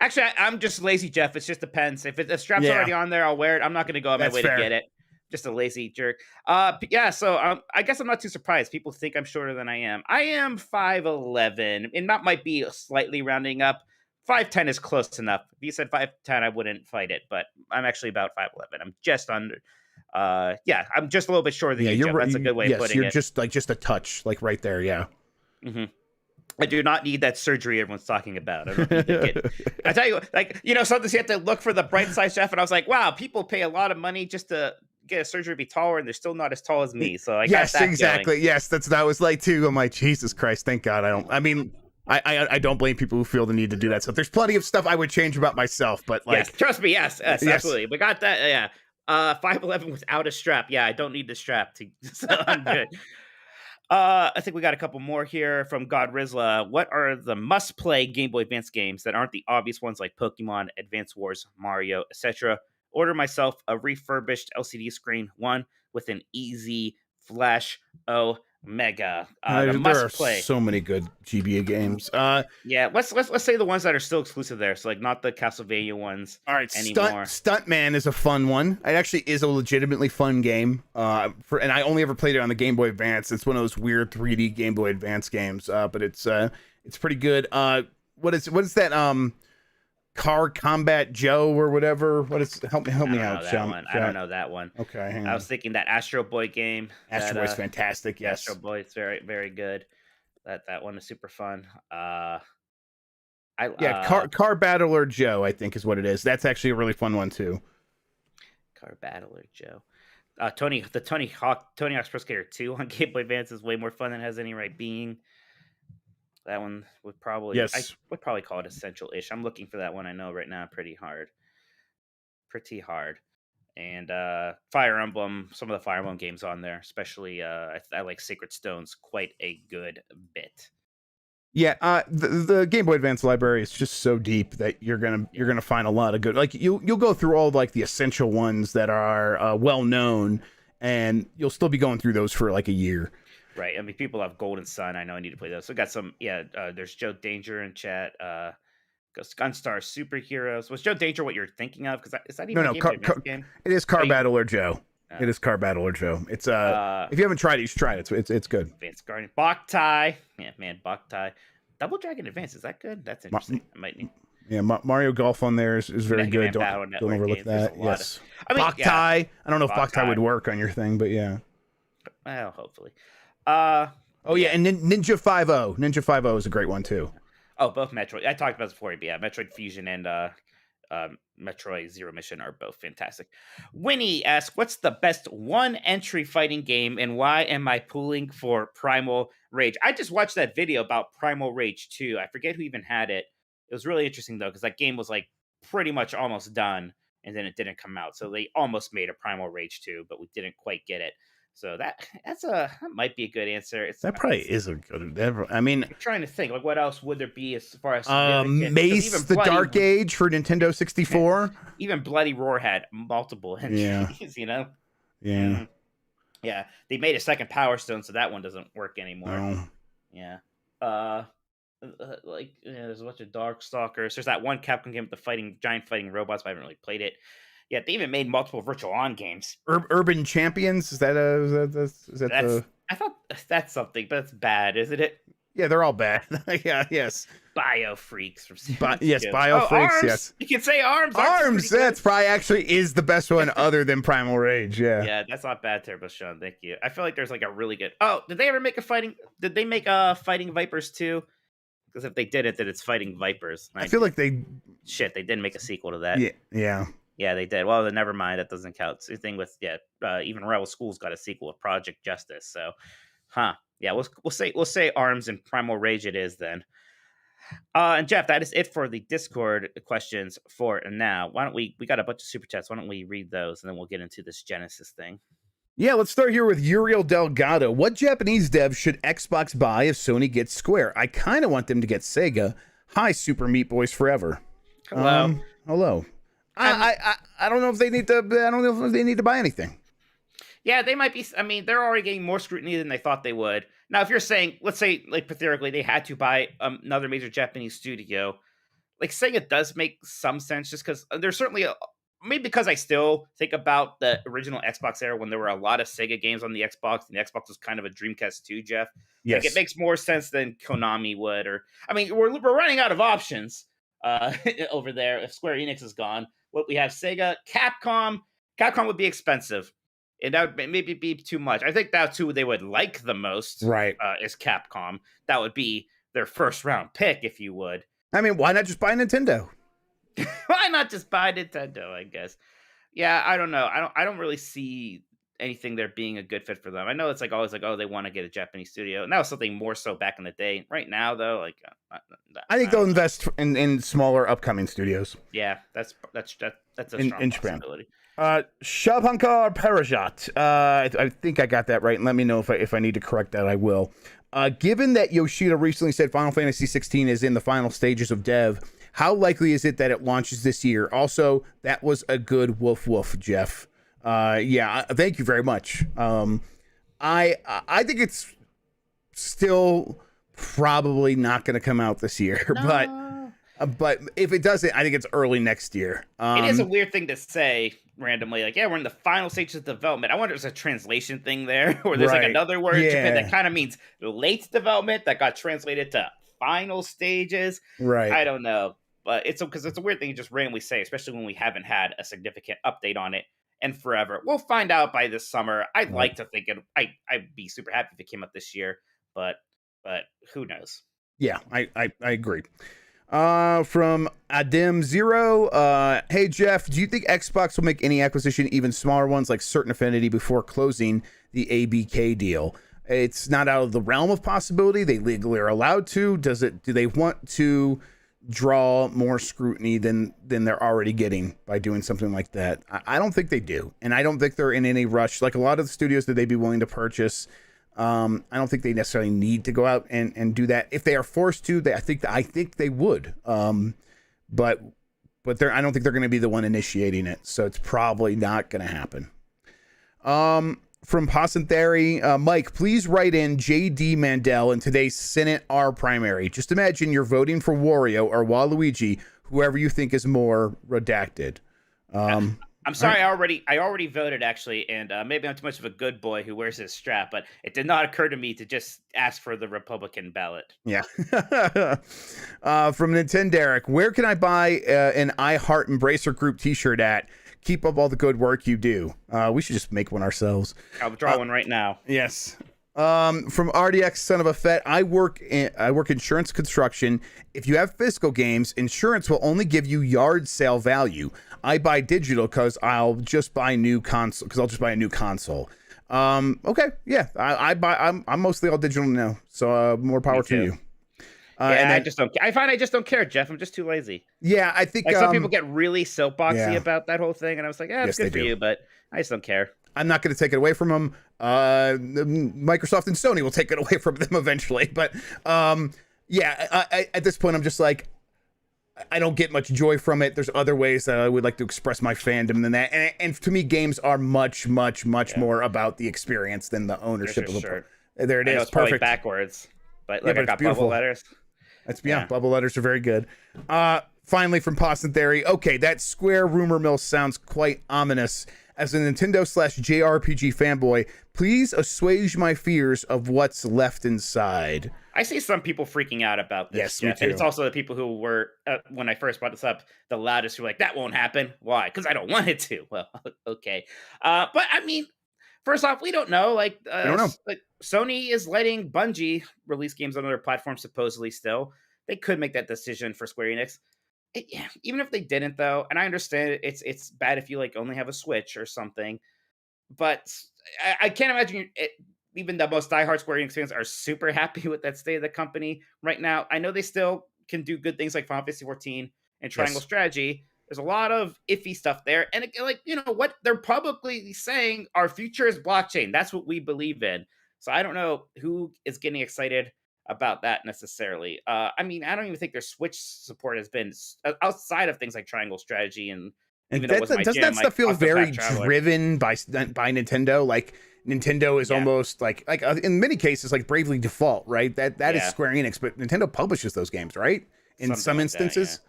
Actually, I'm just lazy, Jeff. It just depends. If the strap's already on there, I'll wear it. I'm not going to go on my way to get it. Just a lazy jerk. So I guess I'm not too surprised. People think I'm shorter than I am. I am 5'11", and that might be slightly rounding up. 5'10" is close enough. If you said 5'10", I wouldn't fight it, but I'm actually about 5'11". I'm just under. I'm just a little bit shorter than you, Jeff. That's a good way of putting it. Yes, you're just a touch, like right there, yeah. Mm-hmm. I do not need that surgery everyone's talking about. I don't need to get. I tell you, sometimes you have to look for the bright side, Jeff. And I was like, wow, people pay a lot of money just to get a surgery to be taller, and they're still not as tall as me. So I got that exactly. Going. Yes, that's what I was like too. I'm like, Jesus Christ, thank God I don't blame people who feel the need to do that stuff. There's plenty of stuff I would change about myself, but like, yes, trust me, yes, absolutely. We got that. Yeah, 5'11" without a strap. Yeah, I don't need the strap so I'm good. I think we got a couple more here from God Rizla. What are the must-play Game Boy Advance games that aren't the obvious ones like Pokemon, Advance Wars, Mario, etc.? Order myself a refurbished LCD screen, one with an easy flash. Mega. The must play. So many good GBA games. Let's say the ones that are still exclusive there. So like not the Castlevania ones. All right, anymore. Stuntman is a fun one. It actually is a legitimately fun game. And I only ever played it on the Game Boy Advance. It's one of those weird 3D Game Boy Advance games. But it's pretty good. What is that? Car Combat Joe or whatever. What is? Help me out, Sean. I don't know that one. Okay, hang on. I was thinking that Astro Boy game. Astro Boy's fantastic. Yes, Astro Boy is very, very good. That one is super fun. Car Battler Joe, I think is what it is. That's actually a really fun one too. Car Battler Joe. Tony Hawk's Pro Skater 2 on Game Boy Advance is way more fun than it has any right being. That one would probably, I would probably call it essential-ish. I'm looking for that one. I know right now pretty hard. And Fire Emblem, some of the Fire Emblem games on there, especially I like Sacred Stones quite a good bit. Yeah, the Game Boy Advance library is just so deep that you're gonna find a lot of good. Like you'll go through all like the essential ones that are well known, and you'll still be going through those for like a year. Right. I mean, people have Golden Sun. I know I need to play those. So got some. Yeah. There's Joe Danger in chat. Gunstar Superheroes. Was Joe Danger what you're thinking of? Because is that even a game? It is Car Battler Joe. It is Car Battler Joe. It's if you haven't tried it, you should try it. It's good. Advanced Guardian. Boktai. Yeah, man, Boktai. Double Dragon Advance, is that good? That's interesting. I might need. Yeah, Mario Golf on there is very Mega Man good. Battle Don't Network overlook games, there's that. a lot Yes. I mean, Boktai. yeah, I don't know if Boktai Boktai. would work on your thing, but yeah. Well, hopefully. Oh yeah, and Ninja 5.0. Ninja 5.0 is a great one too. Oh, both Metroid. I talked about this before, but yeah, Metroid Fusion and Metroid Zero Mission are both fantastic. Winnie asks, "What's the best one-entry fighting game, and why am I pulling for Primal Rage?" I just watched that video about Primal Rage 2. I forget who even had it. It was really interesting though, because that game was like pretty much almost done, and then it didn't come out. So they almost made a Primal Rage 2, but we didn't quite get it. So that might be a good answer. That probably is a good. I mean, I'm trying to think, like, what else would there be as far as significant? Mace, the Dark Age for Nintendo 64. Even Bloody Roar had multiple entries, you know? Yeah. Yeah. They made a second Power Stone, so that one doesn't work anymore. No. Yeah. There's a bunch of Darkstalkers. There's that one Capcom game with the giant fighting robots, but I haven't really played it. Yeah, they even made multiple Virtual On games. Urban Champions, is that I thought that's something, but it's bad, isn't it? Yeah, they're all bad. Yeah, yes. Bio Freaks from yes, Bio Freaks, Arms. yes. You can say Arms. Arms, that's probably actually is the best one other than Primal Rage, yeah. Yeah, that's not bad, Turbo Sean. Thank you. I feel like there's like a really good. Oh, did they ever make Did they make Fighting Vipers 2? Because if they did it, then it's Fighting Vipers. I feel like they didn't make a sequel to that. Yeah. Yeah, they did. Well, then never mind. That doesn't count. Same thing with even Rebel School's got a sequel with Project Justice. So, yeah, we'll say Arms and Primal Rage it is then. And Jeff, that is it for the Discord questions for now. Why don't we got a bunch of super chats. Why don't we read those and then we'll get into this Genesis thing. Yeah, let's start here with Uriel Delgado. What Japanese dev should Xbox buy if Sony gets Square? I kind of want them to get Sega. Hi, Super Meat Boys Forever. Hello. Hello. I don't know if they need to. I don't know if they need to buy anything. Yeah, they might be. I mean, they're already getting more scrutiny than they thought they would. Now, if you're saying, let's say, like theoretically, they had to buy another major Japanese studio, like Sega does make some sense, just because there's certainly maybe because I still think about the original Xbox era when there were a lot of Sega games on the Xbox, and the Xbox was kind of a Dreamcast too, Jeff. Yes, like, it makes more sense than Konami would, or I mean, we're running out of options over there. If Square Enix is gone, what we have Sega, Capcom would be expensive, and that would maybe be too much. I think that's who they would like the most, right? Is Capcom. That would be their first round pick, if you would. I mean, why not just buy Nintendo? Why not just buy Nintendo? I guess. Yeah, I don't know. I don't really see anything there being a good fit for them. I know it's like always like, oh, they want to get a Japanese studio, and that was something more so back in the day. Right now, though, like I think they'll invest in smaller upcoming studios. Yeah, that's a strong possibility. Shabhankar Parajat. I think I got that right. And let me know if I need to correct that. I will. Given that Yoshida recently said Final Fantasy 16 is in the final stages of dev, how likely is it that it launches this year? Also, that was a good woof woof, Jeff. Yeah, thank you very much. I think it's still probably not going to come out this year, no. but if it doesn't, I think it's early next year. It is a weird thing to say randomly, like, yeah, we're in the final stages of development. I wonder if there's a translation thing there, or there's like another word in Japan that kind of means late development that got translated to final stages. Right. I don't know, but it's because it's a weird thing to just randomly say, especially when we haven't had a significant update on it in forever. We'll find out by this summer. I'd like to think I'd be super happy if it came out this year, but who knows? Yeah, I agree. From Adim Zero, hey Jeff, do you think Xbox will make any acquisition, even smaller ones like Certain Affinity, before closing the ABK deal? It's not out of the realm of possibility. They legally are allowed to. Do they want to draw more scrutiny than they're already getting by doing something like that? I don't think they do, and I don't think they're in any rush. Like a lot of the studios that they'd be willing to purchase, I don't think they necessarily need to go out and do that. If they are forced to, I think they would. But I don't think they're going to be the one initiating it. So it's probably not going to happen. From Passantheri, Mike, please write in J.D. Mandel in today's Senate R primary. Just imagine you're voting for Wario or Waluigi, whoever you think is more redacted. I'm sorry, I already voted actually, and maybe I'm too much of a good boy who wears his strap, but it did not occur to me to just ask for the Republican ballot. Yeah. From Nintenderic, where can I buy an I Heart Embracer Group T-shirt at? Keep up all the good work you do. We should just make one ourselves. I'll draw one right now. Yes. From RDX Son of a Fet, I work insurance construction. If you have physical games, insurance will only give you yard sale value. I buy digital because I'll just buy a new console. Okay, yeah, I'm mostly all digital now, so more power to you. I just don't. I find I just don't care, Jeff. I'm just too lazy. Yeah, I think like some people get really soapboxy about that whole thing, and I was like, it's good for you, but I just don't care. I'm not going to take it away from them. Microsoft and Sony will take it away from them eventually, but I at this point, I'm just like, I don't get much joy from it. There's other ways that I would like to express my fandom than that. And to me, games are much more about the experience than the ownership of the shirt. There it is. It's perfect. Backwards, but I got bubble letters. Bubble letters are very good. Finally, from Poston Theory. Okay, that Square rumor mill sounds quite ominous. As a Nintendo/JRPG fanboy, please assuage my fears of what's left inside. I see some people freaking out about this. Yes, Jeff. me too. And it's also the people who were, when I first brought this up, the loudest who were like, that won't happen. Why? Because I don't want it to. Well, okay. But I mean, first off, we don't know. I don't know. Like, Sony is letting Bungie release games on other platforms supposedly still. They could make that decision for Square Enix. Even if they didn't, though, and I understand it's bad if you like only have a Switch or something, but I can't imagine even the most diehard Square Enix fans are super happy with that state of the company right now. I know they still can do good things like Final Fantasy 14 and Triangle Strategy. There's a lot of iffy stuff there, and what they're publicly saying, our future is blockchain. That's what we believe in. So I don't know who is getting excited about that necessarily. I mean, I don't even think their Switch support has been outside of things like Triangle Strategy, and even though it wasn't my doesn't jam, that stuff feel very Traveler. driven by Nintendo? Like Nintendo is almost like in many cases like Bravely Default, right? That is Square Enix, but Nintendo publishes those games, right? In Something some like instances.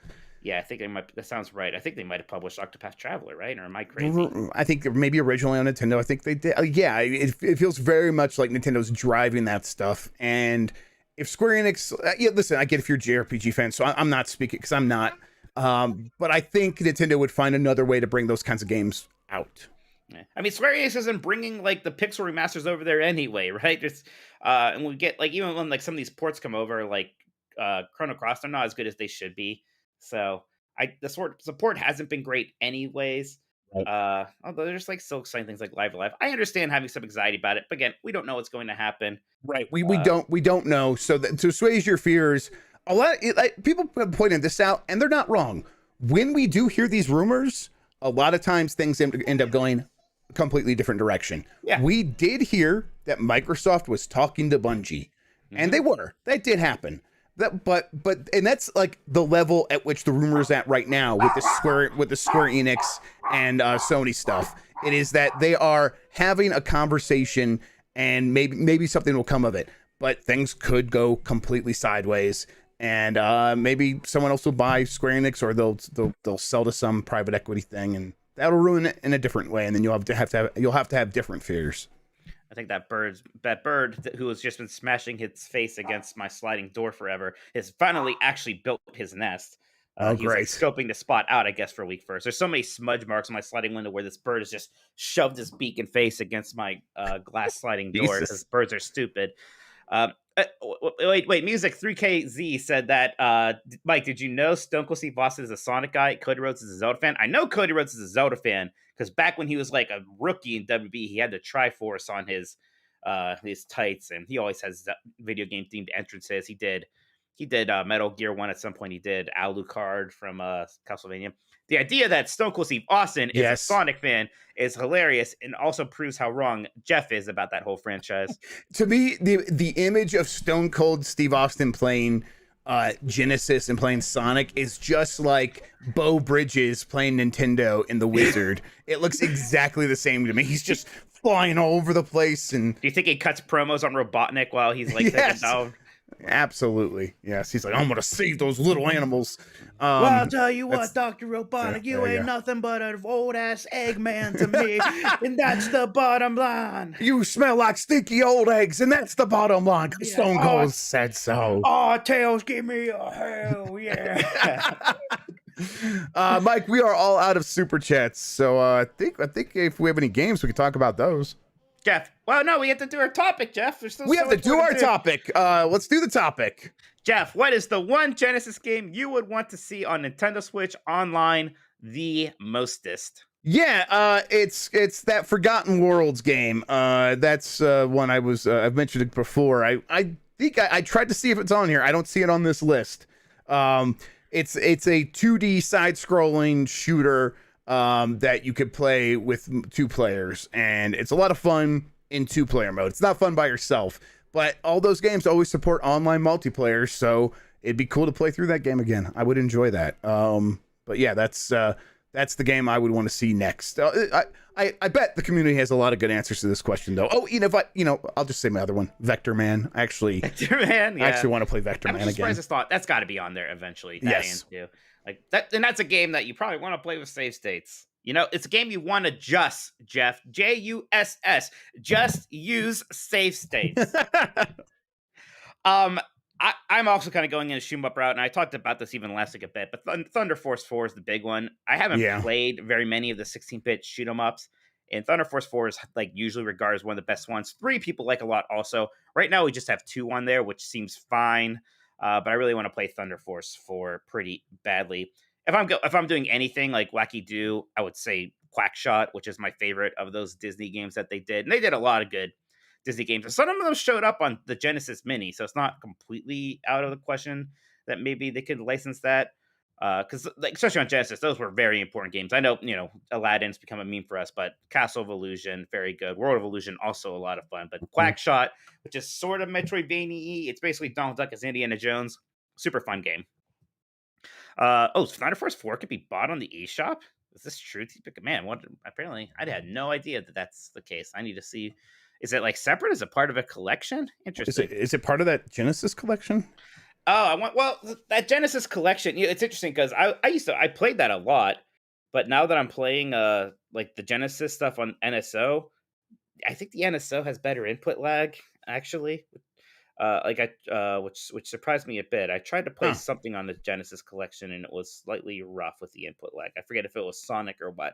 Yeah, I think they might. That sounds right. I think they might have published Octopath Traveler, right? Or am I crazy? I think maybe originally on Nintendo. I think they did. Yeah, it feels very much like Nintendo's driving that stuff. And if Square Enix, listen, I get if you're a JRPG fan, so I'm not speaking because I'm not. But I think Nintendo would find another way to bring those kinds of games out. Yeah. I mean, Square Enix isn't bringing like the pixel remasters over there anyway, right? It's and we get like even when like some of these ports come over, like Chrono Cross, they're not as good as they should be. So the support hasn't been great anyways. Right. Although there's like still exciting things like Live Alive. I understand having some anxiety about it, but again, we don't know what's going to happen. Right. We don't know. So to assuage your fears, people pointed this out, and they're not wrong. When we do hear these rumors, a lot of times things end up going a completely different direction. Yeah. We did hear that Microsoft was talking to Bungie, and that did happen. But that's like the level at which the rumor is at right now with the Square Enix and Sony stuff. It is that they are having a conversation, and maybe something will come of it. But things could go completely sideways, and maybe someone else will buy Square Enix, or they'll sell to some private equity thing, and that'll ruin it in a different way. And then you'll have to have different fears. I think that bird who has just been smashing his face against my sliding door forever has finally actually built his nest. He's great! Like scoping the spot out, I guess, for week first. There's so many smudge marks on my sliding window where this bird has just shoved his beak and face against my glass sliding door because birds are stupid. Wait, Music 3KZ said that, Mike, did you know Stone Cold Steve Austin is a Sonic guy? Cody Rhodes is a Zelda fan. I know Cody Rhodes is a Zelda fan because back when he was like a rookie in WB, he had the Triforce on his tights, and he always has video game themed entrances. He did Metal Gear 1 at some point. He did Alucard from Castlevania. The idea that Stone Cold Steve Austin is a Sonic fan is hilarious, and also proves how wrong Jeff is about that whole franchise. To me, the image of Stone Cold Steve Austin playing Genesis and playing Sonic is just like Beau Bridges playing Nintendo in The Wizard. It looks exactly the same to me. He's just flying all over the place. And do you think he cuts promos on Robotnik while he's like taking down? Absolutely. Yes. He's like, I'm going to save those little animals. Well, I'll tell you that's- what, Dr. Robotnik, you there you ain't go. nothing but an old-ass Eggman to me, and that's the bottom line. You smell like stinky old eggs, and that's the bottom line. 'Cause Yeah. Stone Cold said so. Oh, Tails, give me a hell yeah. Mike, we are all out of super chats, so I think if we have any games, we can talk about those. Jeff, well, no, we have to do our topic, Jeff. There's still We so have to much do more our topic. Let's do the topic. Jeff, what is the one Genesis game you would want to see on Nintendo Switch Online the mostest? Yeah, it's that Forgotten Worlds game. That's one I've mentioned it before. I think I tried to see if it's on here. I don't see it on this list. It's a 2D side-scrolling shooter that you could play with 2 players, and it's a lot of fun in 2-player mode. It's not fun by yourself, but all those games always support online multiplayer, so it'd be cool to play through that game again. I would enjoy that. But yeah, that's the game I would want to see next. I bet the community has a lot of good answers to this question, though. Oh, I'll just say my other one, Vector Man. Vector Man, yeah. I actually want to play Vector Man again. I'm surprised that's got to be on there eventually. Yes. Like that, and that's a game that you probably want to play with save states. It's a game you want to just, Jeff, JUSS, just use save states. I'm also kind of going in a shoot 'em up route, and I talked about this even last week a bit, but Thunder Force 4 is the big one. I haven't played very many of the 16-bit shoot 'em ups, and Thunder Force 4 is like usually regarded as one of the best ones. 3 people like a lot also. Right now we just have 2 on there, which seems fine, but I really want to play Thunder Force 4 pretty badly. If I'm doing anything like Wacky Do, I would say Quackshot, which is my favorite of those Disney games that they did, and they did a lot of good Disney games. And some of them showed up on the Genesis Mini, so it's not completely out of the question that maybe they could license that. Because especially on Genesis, those were very important games. I know, Aladdin's become a meme for us, but Castle of Illusion, very good. World of Illusion, also a lot of fun. But Quackshot, which is sort of Metroidvania-y, it's basically Donald Duck as Indiana Jones. Super fun game. Thunder Force 4 could be bought on the eShop? Is this true? Man, apparently I had no idea that that's the case. I need to see. Is it like separate? Is it part of a collection? Interesting. Is it part of that Genesis collection? Oh, that Genesis collection. It's interesting because I played that a lot, but now that I'm playing like the Genesis stuff on NSO, I think the NSO has better input lag actually. Which surprised me a bit. I tried to play something on the Genesis collection and it was slightly rough with the input lag. I forget if it was Sonic or what,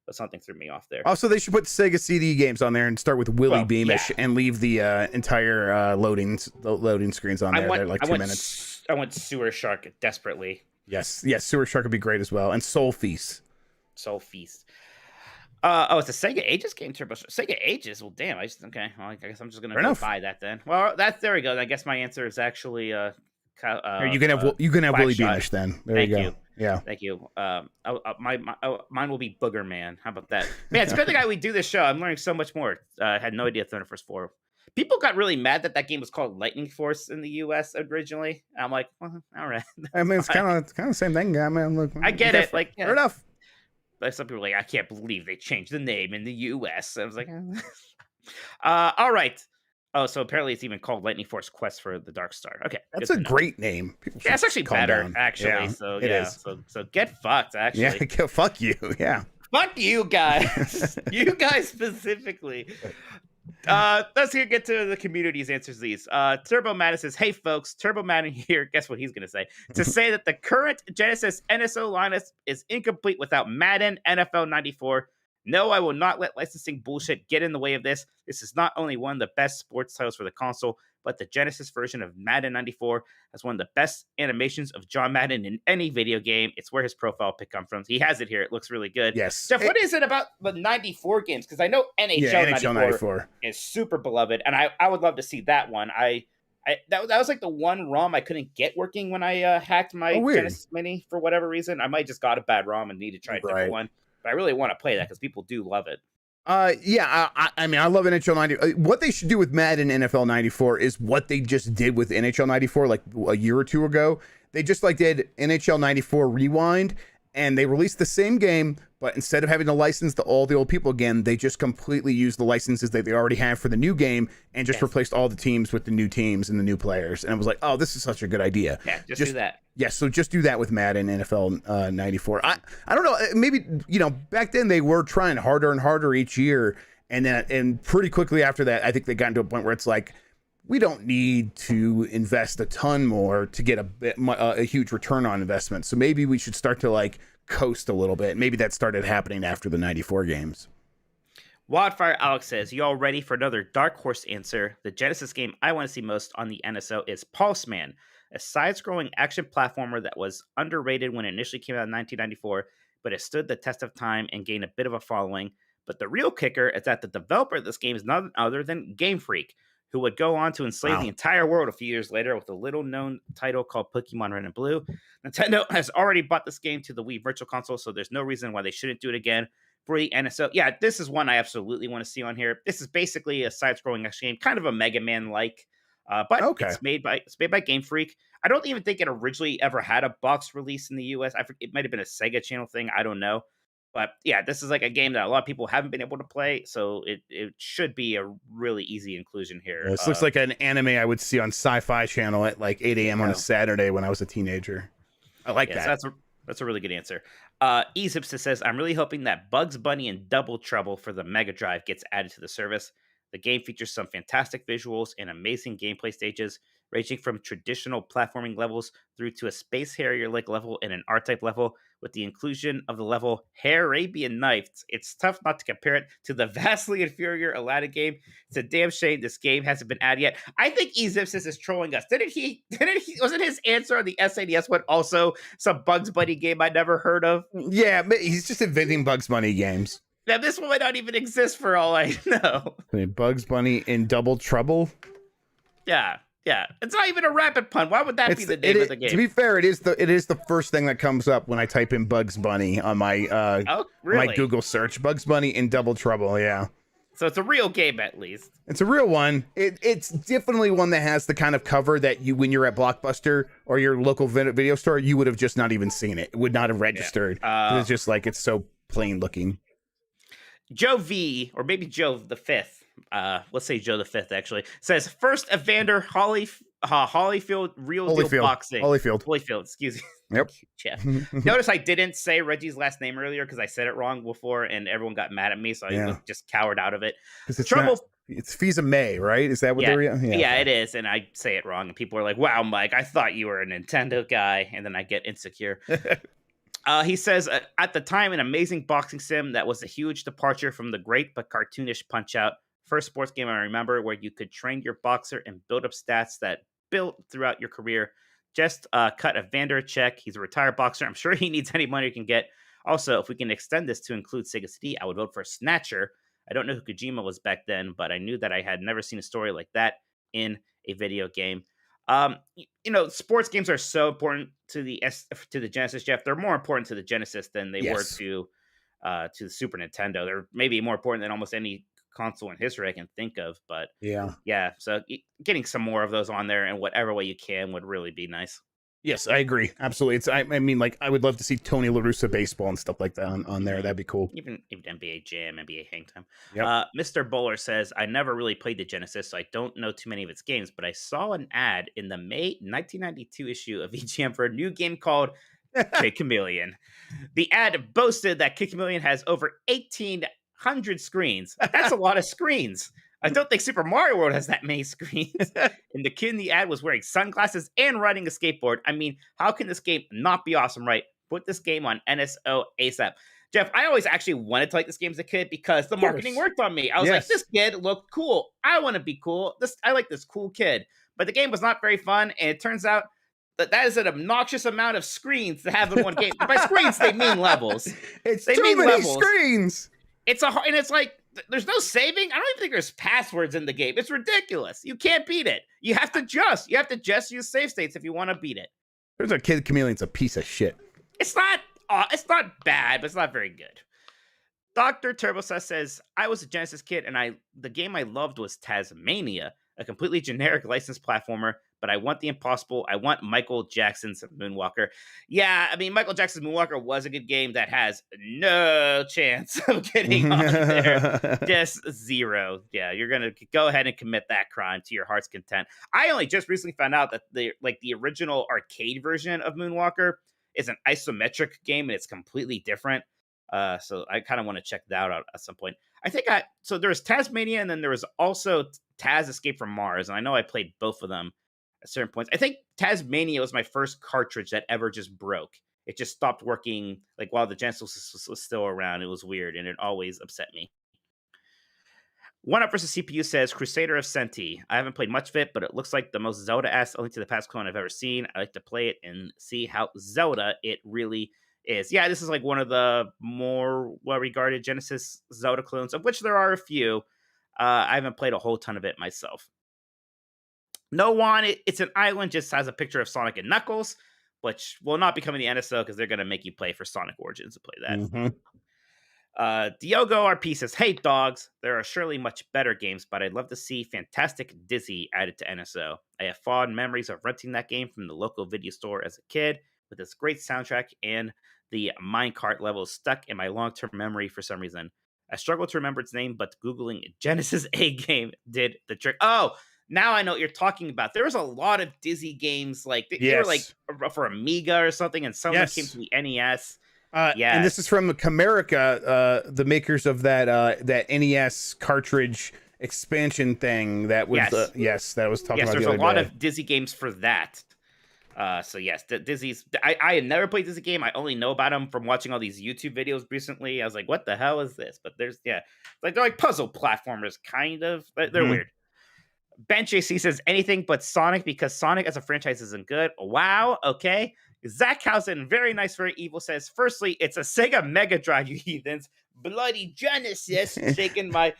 but something threw me off there. Also, they should put Sega CD games on there and start with Willy Beamish and leave the entire loading screens on there. They're like 2 minutes. I want Sewer Shark desperately. Yes, Sewer Shark would be great as well, and Soul Feast. It's a Sega Ages game, Turbo. Sega Ages. Well, damn. I guess I'm just gonna go buy that then. Well, there we go. I guess my answer is actually you can have Willy Beamish then. There you go. Yeah. Thank you. Mine will be Booger Man. How about that? Man, it's a good thing we do this show. I'm learning so much more. I had no idea Thunder Force 4. People got really mad that game was called Lightning Force in the U.S. originally. I'm like, well, all right. I mean, it's kind of the same thing. I mean, look, I get it. Like, fair enough. But some people are like, I can't believe they changed the name in the U.S. I was like, all right. Oh, so apparently it's even called Lightning Force Quest for the Dark Star. Okay, that's a great name. Yeah, it's actually better, actually. Yeah, so it is. So get fucked, actually. Yeah, fuck you. Yeah. Fuck you guys. You guys specifically. Let's get to the community's answers to these. Turbo Madden says, hey folks, Turbo Madden here. Guess what he's gonna say? To say that the current Genesis NSO lineup is incomplete without Madden NFL 94. No, I will not let licensing bullshit get in the way of this. This is not only one of the best sports titles for the console, but the Genesis version of Madden 94 has one of the best animations of John Madden in any video game. It's where his profile pic comes from. He has it here. It looks really good. Yes. Jeff, what is it about the 94 games? Because I know NHL 94 is super beloved, and I would love to see that one. That was like the one ROM I couldn't get working when I hacked my Genesis Mini for whatever reason. I might just got a bad ROM and need to try a different one. But I really want to play that because people do love it. I mean, I love NHL 90. What they should do with Madden NFL 94 is what they just did with NHL 94 like a year or two ago. They just did NHL 94 Rewind, and they released the same game, but instead of having to license all the old people again, they just completely used the licenses that they already have for the new game and just replaced all the teams with the new teams and the new players. And I was like, oh, this is such a good idea. Yeah, just do that. Yeah, so just do that with Madden NFL 94. I don't know, maybe, back then they were trying harder and harder each year, and pretty quickly after that, I think they got into a point where it's like, we don't need to invest a ton more to get a huge return on investment. So maybe we should start to like coast a little bit. Maybe that started happening after the 94 games. Wildfire Alex says, you all ready for another dark horse answer? The Genesis game I want to see most on the NSO is Pulse Man, a side-scrolling action platformer that was underrated when it initially came out in 1994, but it stood the test of time and gained a bit of a following. But the real kicker is that the developer of this game is none other than Game Freak, who would go on to enslave the entire world a few years later with a little-known title called Pokemon Red and Blue. Nintendo has already bought this game to the Wii Virtual Console, so there's no reason why they shouldn't do it again for the NSO. Yeah, this is one I absolutely want to see on here. This is basically a side-scrolling action game, kind of a Mega Man-like, but it's made by Game Freak. I don't even think it originally ever had a box release in the US. It might have been a Sega Channel thing. I don't know. But yeah, this is like a game that a lot of people haven't been able to play, so it should be a really easy inclusion here. This looks like an anime I would see on Sci-Fi Channel at like 8 a.m. on a Saturday when I was a teenager. I like that. So that's a really good answer. Ezipsis says, I'm really hoping that Bugs Bunny and Double Trouble for the Mega Drive gets added to the service. The game features some fantastic visuals and amazing gameplay stages, ranging from traditional platforming levels through to a Space Harrier-like level and an R-Type level. With the inclusion of the level Arabian Nights, it's tough not to compare it to the vastly inferior Aladdin game. It's a damn shame this game hasn't been added yet. I think Ezipsis is trolling us. Didn't he? Wasn't his answer on the SNES one also some Bugs Bunny game I never heard of? Yeah, he's just inventing Bugs Bunny games. Now, this one might not even exist for all I know. Bugs Bunny in Double Trouble? Yeah. It's not even a rapid pun. Why would that be the name of the game? To be fair, it is the first thing that comes up when I type in Bugs Bunny on my my Google search. Bugs Bunny in Double Trouble, yeah. So it's a real game, at least. It's a real one. It's definitely one that has the kind of cover that when you're at Blockbuster or your local video store, you would have just not even seen it. It would not have registered. It's just like, it's so plain looking. Joe V, or maybe Joe the Fifth, let's say Joe the Fifth actually, says first Evander Holyfield real deal boxing. Holyfield, excuse me. Yep. Jeff. Notice I didn't say Reggie's last name earlier because I said it wrong before and everyone got mad at me, so I just cowered out of it. It's Fisa May, right? Is that what they're? Yeah, it is, and I say it wrong, and people are like, "Wow, Mike, I thought you were a Nintendo guy," and then I get insecure. He says, at the time, an amazing boxing sim that was a huge departure from the great but cartoonish Punch-Out. First sports game I remember where you could train your boxer and build up stats that built throughout your career. Just cut Evander a check. He's a retired boxer. I'm sure he needs any money he can get. Also, if we can extend this to include Sega CD, I would vote for Snatcher. I don't know who Kojima was back then, but I knew that I had never seen a story like that in a video game. Sports games are so important to the Genesis, Jeff. They're more important to the Genesis than they were to the Super Nintendo. They're maybe more important than almost any console in history I can think of. But yeah. So getting some more of those on there in whatever way you can would really be nice. Yes, I agree. Absolutely. I mean, like, I would love to see Tony La Russa baseball and stuff like that on there. That'd be cool. Even NBA Jam, NBA Hang Time. Yep. Mr. Bowler says, I never really played the Genesis, so I don't know too many of its games, but I saw an ad in the May 1992 issue of EGM for a new game called Kid Chameleon. The ad boasted that Kid Chameleon has over 1,800 screens. That's a lot of screens. I don't think Super Mario World has that many screens. And the kid in the ad was wearing sunglasses and riding a skateboard. I mean, how can this game not be awesome, right? Put this game on NSO ASAP. Jeff, I always actually wanted to like this game as a kid because the marketing worked on me. I was like, this kid looked cool. I want to be cool. I like this cool kid. But the game was not very fun, and it turns out that is an obnoxious amount of screens to have in one game. By screens, they mean levels. Too many screens. And it's like, there's no saving. I don't even think there's passwords in the game. It's ridiculous. You can't beat it. You have to just use save states if you want to beat it. There's a Kid Chameleon's a piece of shit. It's not bad, but it's not very good. Dr. Turbosas says, I was a Genesis kid, and the game I loved was Tasmania, a completely generic licensed platformer, but I want the impossible. I want Michael Jackson's Moonwalker. Yeah, I mean, Michael Jackson's Moonwalker was a good game that has no chance of getting on there. Just zero. Yeah, you're gonna go ahead and commit that crime to your heart's content. I only just recently found out that the original arcade version of Moonwalker is an isometric game and it's completely different. So I kind of want to check that out at some point. So there was Tasmania and then there was also Taz Escape from Mars, and I know I played both of them at certain points. I think Tasmania was my first cartridge that ever just broke. It just stopped working like while the Genesis was still around. It was weird and it always upset me. One Up versus CPU says Crusader of Senti. I haven't played much of it, but it looks like the most Zelda-esque Link to the Past clone I've ever seen. I like to play it and see how Zelda it really is. Yeah, this is like one of the more well-regarded Genesis Zelda clones, of which there are a few. I haven't played a whole ton of it myself. No One, it's an island, just has a picture of Sonic and Knuckles, which will not be coming to the NSO because they're going to make you play for Sonic Origins to play that. Mm-hmm. Diogo RP says, "Hey dogs, there are surely much better games, but I'd love to see Fantastic Dizzy added to NSO. I have fond memories of renting that game from the local video store as a kid with its great soundtrack, and the minecart level stuck in my long-term memory for some reason. I struggle to remember its name, but Googling Genesis A game did the trick." Oh, now I know what you're talking about. There was a lot of Dizzy games, like they were like for Amiga or something, and some of them came to the NES. And this is from Camerica, the makers of that NES cartridge expansion thing. That was that was talking about. There's the other a lot day. of Dizzy games for that. So yes, Dizzy's. I had never played Dizzy game. I only know about them from watching all these YouTube videos recently. I was like, what the hell is this? But there's they're like puzzle platformers, kind of. They're weird. Ben JC says anything but Sonic because Sonic as a franchise isn't good. Wow, okay. Zach Housen, very nice, very evil, says, firstly, it's a Sega Mega Drive, you heathens. Bloody Genesis. Shaking my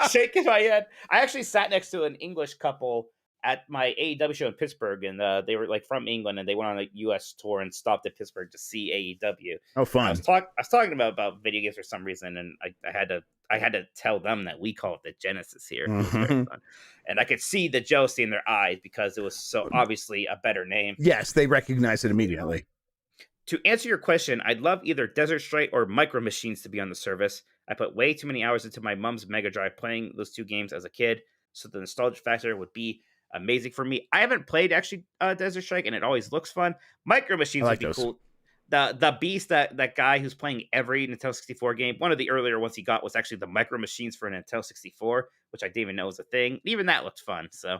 shaking my head. I actually sat next to an English couple at my AEW show in Pittsburgh, and they were like from England, and they went on a US tour and stopped at Pittsburgh to see AEW. Oh, fun! I was talking about video games for some reason, and I had to tell them that we call it the Genesis here. It was very fun, and I could see the jealousy in their eyes because it was so obviously a better name. Yes, they recognized it immediately. To answer your question, I'd love either Desert Strike or Micro Machines to be on the service. I put way too many hours into my mom's Mega Drive playing those two games as a kid, so the nostalgia factor would be amazing for me. I haven't played actually Desert Strike, and it always looks fun. Micro Machines would be cool. The beast, that guy who's playing every Nintendo 64 game, one of the earlier ones he got was actually the Micro Machines for Nintendo 64, which I didn't even know was a thing. Even that looked fun. So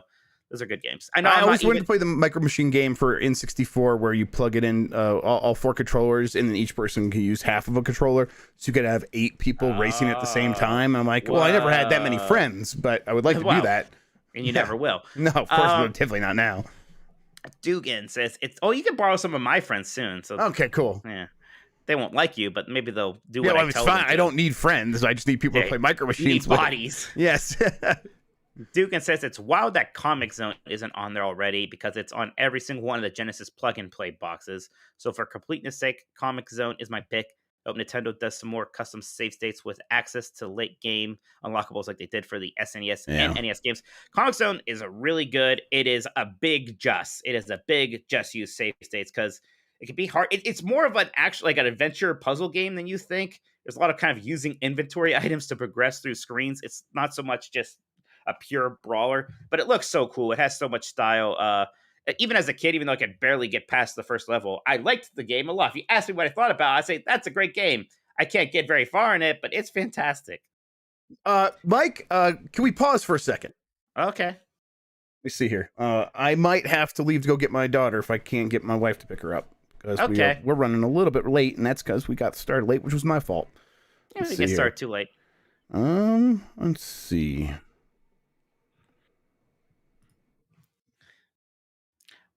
those are good games. I know. I always wanted to play the Micro Machine game for N64 where you plug it in all four controllers, and then each person can use half of a controller, so you could have 8 people racing at the same time. I'm like, well, I never had that many friends, but I would like to do that. And you never will. No, of course, definitely not now. Dugan says you can borrow some of my friends soon. So okay, cool. Yeah, they won't like you, but maybe they'll do what I tell them. It's fine. I don't need friends. I just need people to play Micro Machines. You need bodies. Yes. Dugan says it's wild that Comic Zone isn't on there already because it's on every single one of the Genesis plug-and-play boxes. So for completeness sake, Comic Zone is my pick. I hope Nintendo does some more custom save states with access to late game unlockables like they did for the SNES and NES games. Comic Zone is a really good. It is a big just. It is a big just use save states because it can be hard. It's more of an actual like an adventure puzzle game than you think. There's a lot of kind of using inventory items to progress through screens. It's not so much just a pure brawler, but it looks so cool. It has so much style. Even as a kid, even though I could barely get past the first level, I liked the game a lot. If you ask me what I thought about it, I say that's a great game. I can't get very far in it, but it's fantastic. Mike, can we pause for a second? Okay. Let me see here. I might have to leave to go get my daughter if I can't get my wife to pick her up. Because we're running a little bit late, and that's because we got started late, which was my fault. Yeah, we get started too late. Let's see.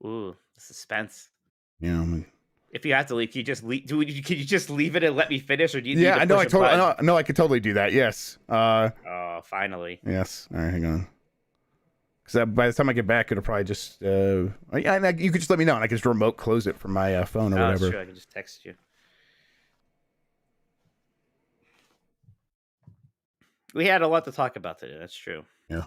Ooh, the suspense. Yeah. If you have to leave, can you just leave? Can you just leave it and let me finish, or do you? Yeah, I know. I could totally do that. Yes. Oh, finally. Yes. All right, hang on. Because by the time I get back, it'll probably just. You could just let me know, and I can just remote close it from my phone or whatever. Sure, I can just text you. We had a lot to talk about today. That's true. Yeah.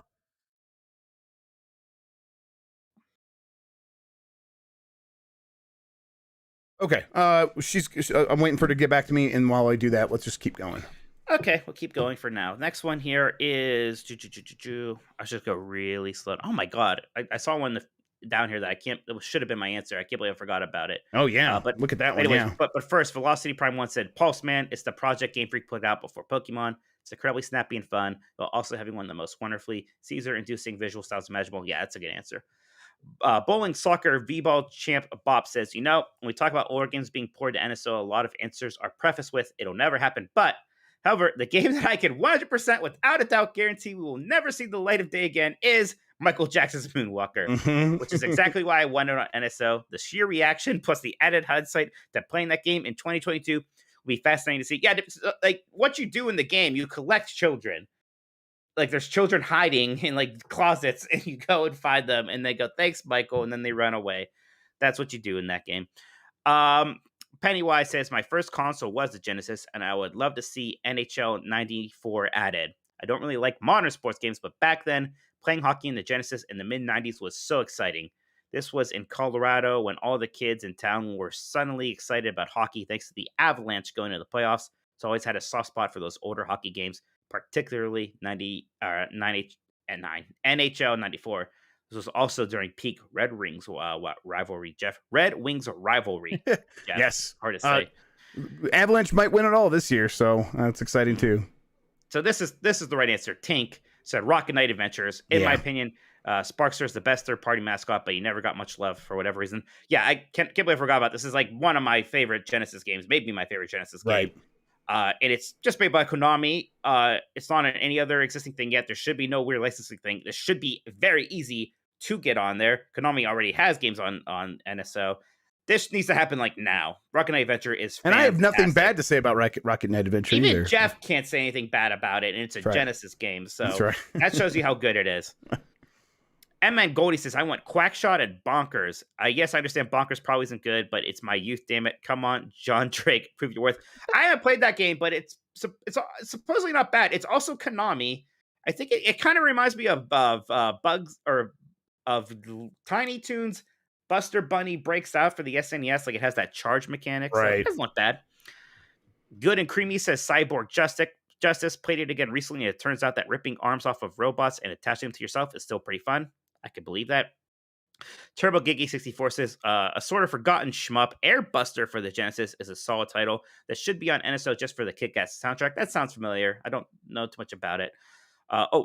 Okay. I'm waiting for her to get back to me, and while I do that, let's just keep going. Okay, we'll keep going for now. Next one here is I should go really slow. Oh my god, I saw one down here that I can't. It should have been my answer. I can't believe I forgot about it. Oh yeah, But look at that one. anyways, Yeah. but first, Velocity Prime 1 said, Pulse Man, it's the project Game Freak put out before Pokemon. It's incredibly snappy and fun, while also having one of the most wonderfully Caesar-inducing visual styles imaginable. Yeah, that's a good answer. Bowling Soccer V-Ball Champ Bob says, when we talk about older games being ported to NSO, a lot of answers are prefaced with, it'll never happen. But, however, the game that I can 100% without a doubt guarantee we will never see the light of day again is Michael Jackson's Moonwalker, which is exactly why I wanted on NSO. The sheer reaction plus the added hindsight to playing that game in 2022 will be fascinating to see. Yeah, like what you do in the game, you collect children. Like there's children hiding in like closets, and you go and find them, and they go, "Thanks, Michael," and then they run away. That's what you do in that game. Pennywise says, my first console was the Genesis, and I would love to see NHL 94 added. I don't really like modern sports games, but back then, playing hockey in the Genesis in the mid-90s was so exciting. This was in Colorado when all the kids in town were suddenly excited about hockey thanks to the Avalanche going to the playoffs. So I always had a soft spot for those older hockey games, particularly 90 and 9 NHL 94. This was also during peak Red Wings rivalry, Jeff. Red Wings rivalry. Jeff. Yes. Hard to say. Avalanche might win it all this year, so that's exciting too. So this is the right answer. Tink said Rocket Knight Adventures. In my opinion, Sparkster is the best third-party mascot, but he never got much love for whatever reason. Yeah, I can't believe I forgot about this. This is like one of my favorite Genesis games, maybe my favorite Genesis game. And it's just made by Konami. It's not on any other existing thing yet. There should be no weird licensing thing. This should be very easy to get on there. Konami already has games on NSO. This needs to happen like now. Rocket Knight Adventure is fantastic. And I have nothing bad to say about Rocket Knight Adventure either. either. Jeff can't say anything bad about it, and it's a Genesis game, so that shows you how good it is. M-Man Goldie says, I want Quackshot and Bonkers. Yes, I understand Bonkers probably isn't good, but it's my youth, damn it. Come on, John Drake, prove your worth. I haven't played that game, but it's supposedly not bad. It's also Konami. I think it kind of reminds me of Bugs or of Tiny Toons. Buster Bunny breaks out for the SNES. Like it has that charge mechanic. So it doesn't look bad. Good and Creamy says Cyborg Justice played it again recently, and it turns out that ripping arms off of robots and attaching them to yourself is still pretty fun. I can believe that. Turbo Giggy 64 says a sort of forgotten shmup, Airbuster for the Genesis is a solid title that should be on NSO just for the Kick-Ass soundtrack. That sounds familiar. I don't know too much about it.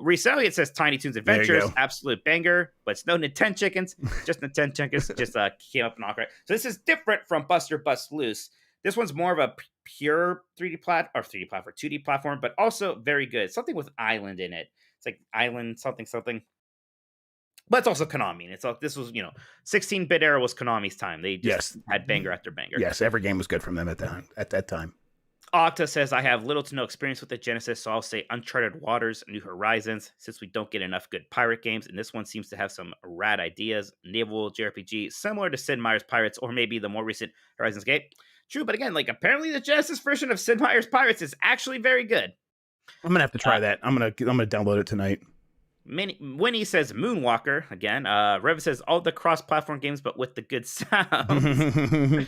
Reese Elliott says Tiny Toons Adventures, absolute banger, but it's no Nintendo chickens, just Nintendo chickens just came up and off right. So this is different from Buster Bust Loose. This one's more of a pure 2D platform, but also very good. Something with island in it. It's like island something. But it's also Konami. And this was 16-bit era was Konami's time. They just had banger after banger. Yes, every game was good from them at that time. Octa says, I have little to no experience with the Genesis, so I'll say Uncharted Waters, New Horizons, since we don't get enough good pirate games, and this one seems to have some rad ideas. Naval JRPG, similar to Sid Meier's Pirates, or maybe the more recent Horizons Gate. True, but again, apparently the Genesis version of Sid Meier's Pirates is actually very good. I'm gonna have to try that. I'm gonna download it tonight. Winnie says Moonwalker again. Rev says all the cross-platform games, but with the good sounds.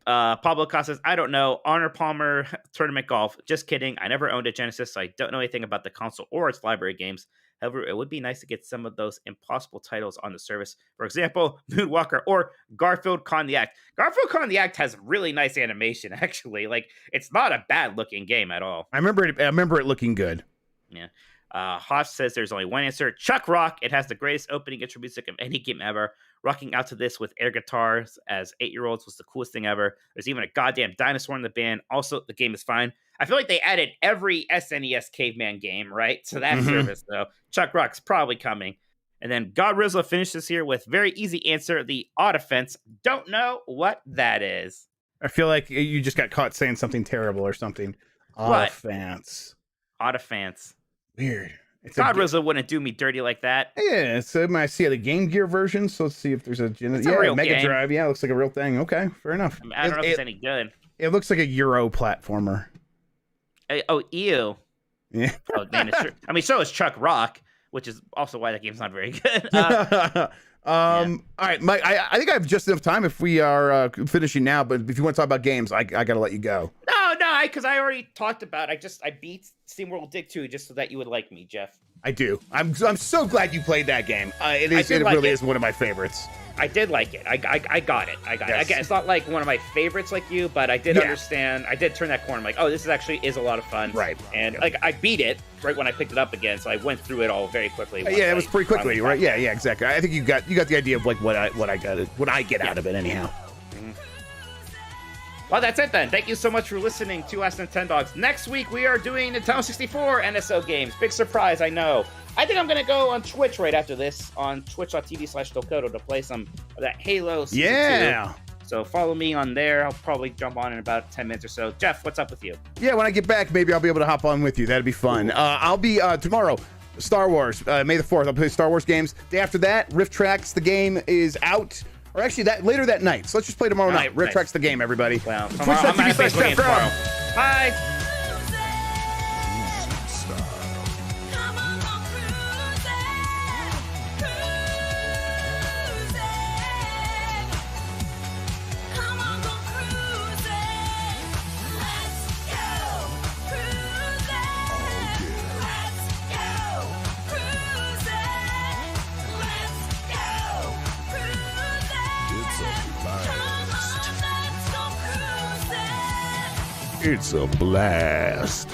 Pablo Casas, I don't know. Honor Palmer, Tournament Golf. Just kidding. I never owned a Genesis, so I don't know anything about the console or its library games. However, it would be nice to get some of those impossible titles on the service. For example, Moonwalker or Garfield Con the Act. Garfield Con the Act has really nice animation, actually. It's not a bad-looking game at all. I remember it looking good. Yeah. Hoff says there's only one answer. Chuck Rock. It has the greatest opening intro music of any game ever. Rocking out to this with air guitars as 8-year-olds was the coolest thing ever. There's even a goddamn dinosaur in the band. Also, the game is fine. I feel like they added every SNES caveman game, right? To that service, though. Chuck Rock's probably coming. And then God Rizla finishes here with very easy answer. The Odd Offense. Don't know what that is. I feel like you just got caught saying something terrible or something. Odd Offense. Odd Offense. Weird. God Rizla wouldn't do me dirty like that. Yeah, so I see the Game Gear version, so let's see if there's a real Mega game. Drive. Yeah, looks like a real thing. Okay, fair enough. I don't know if it's any good. It looks like a Euro platformer. Ew. Yeah. Oh, man, it's true. I mean, so is Chuck Rock, which is also why that game's not very good. All right, Mike. I think I have just enough time if we are finishing now. But if you want to talk about games, I got to let you go. No, because I already talked about. I beat SteamWorld Dig 2 just so that you would like me, Jeff. I do. I'm so glad you played that game. It really is one of my favorites. I did like it. I got it. Again, it's not like one of my favorites like you, but I did understand. I did turn that corner. I'm like, oh, this is a lot of fun. Right. And like I beat it right when I picked it up again, so I went through it all very quickly. Yeah, it was pretty quickly, right? Yeah, exactly. I think you got the idea of like what I get out of it anyhow. Well, that's it then. Thank you so much for listening to us Nintendogs. Next week, we are doing Nintendo 64 NSO games. Big surprise, I know. I think I'm going to go on Twitch right after this, on twitch.tv/Dokoto to play some of that Halo Season 2. So follow me on there. I'll probably jump on in about 10 minutes or so. Jeff, what's up with you? Yeah, when I get back, maybe I'll be able to hop on with you. That'd be fun. I'll be tomorrow, Star Wars, May the 4th. I'll play Star Wars games. Day after that, Rift Tracks, the game is out. Or actually, later that night. So let's just play tomorrow night. Rift Tracks the game, everybody. Well, Twitch.tv/Jeff. Bye. It's a blast.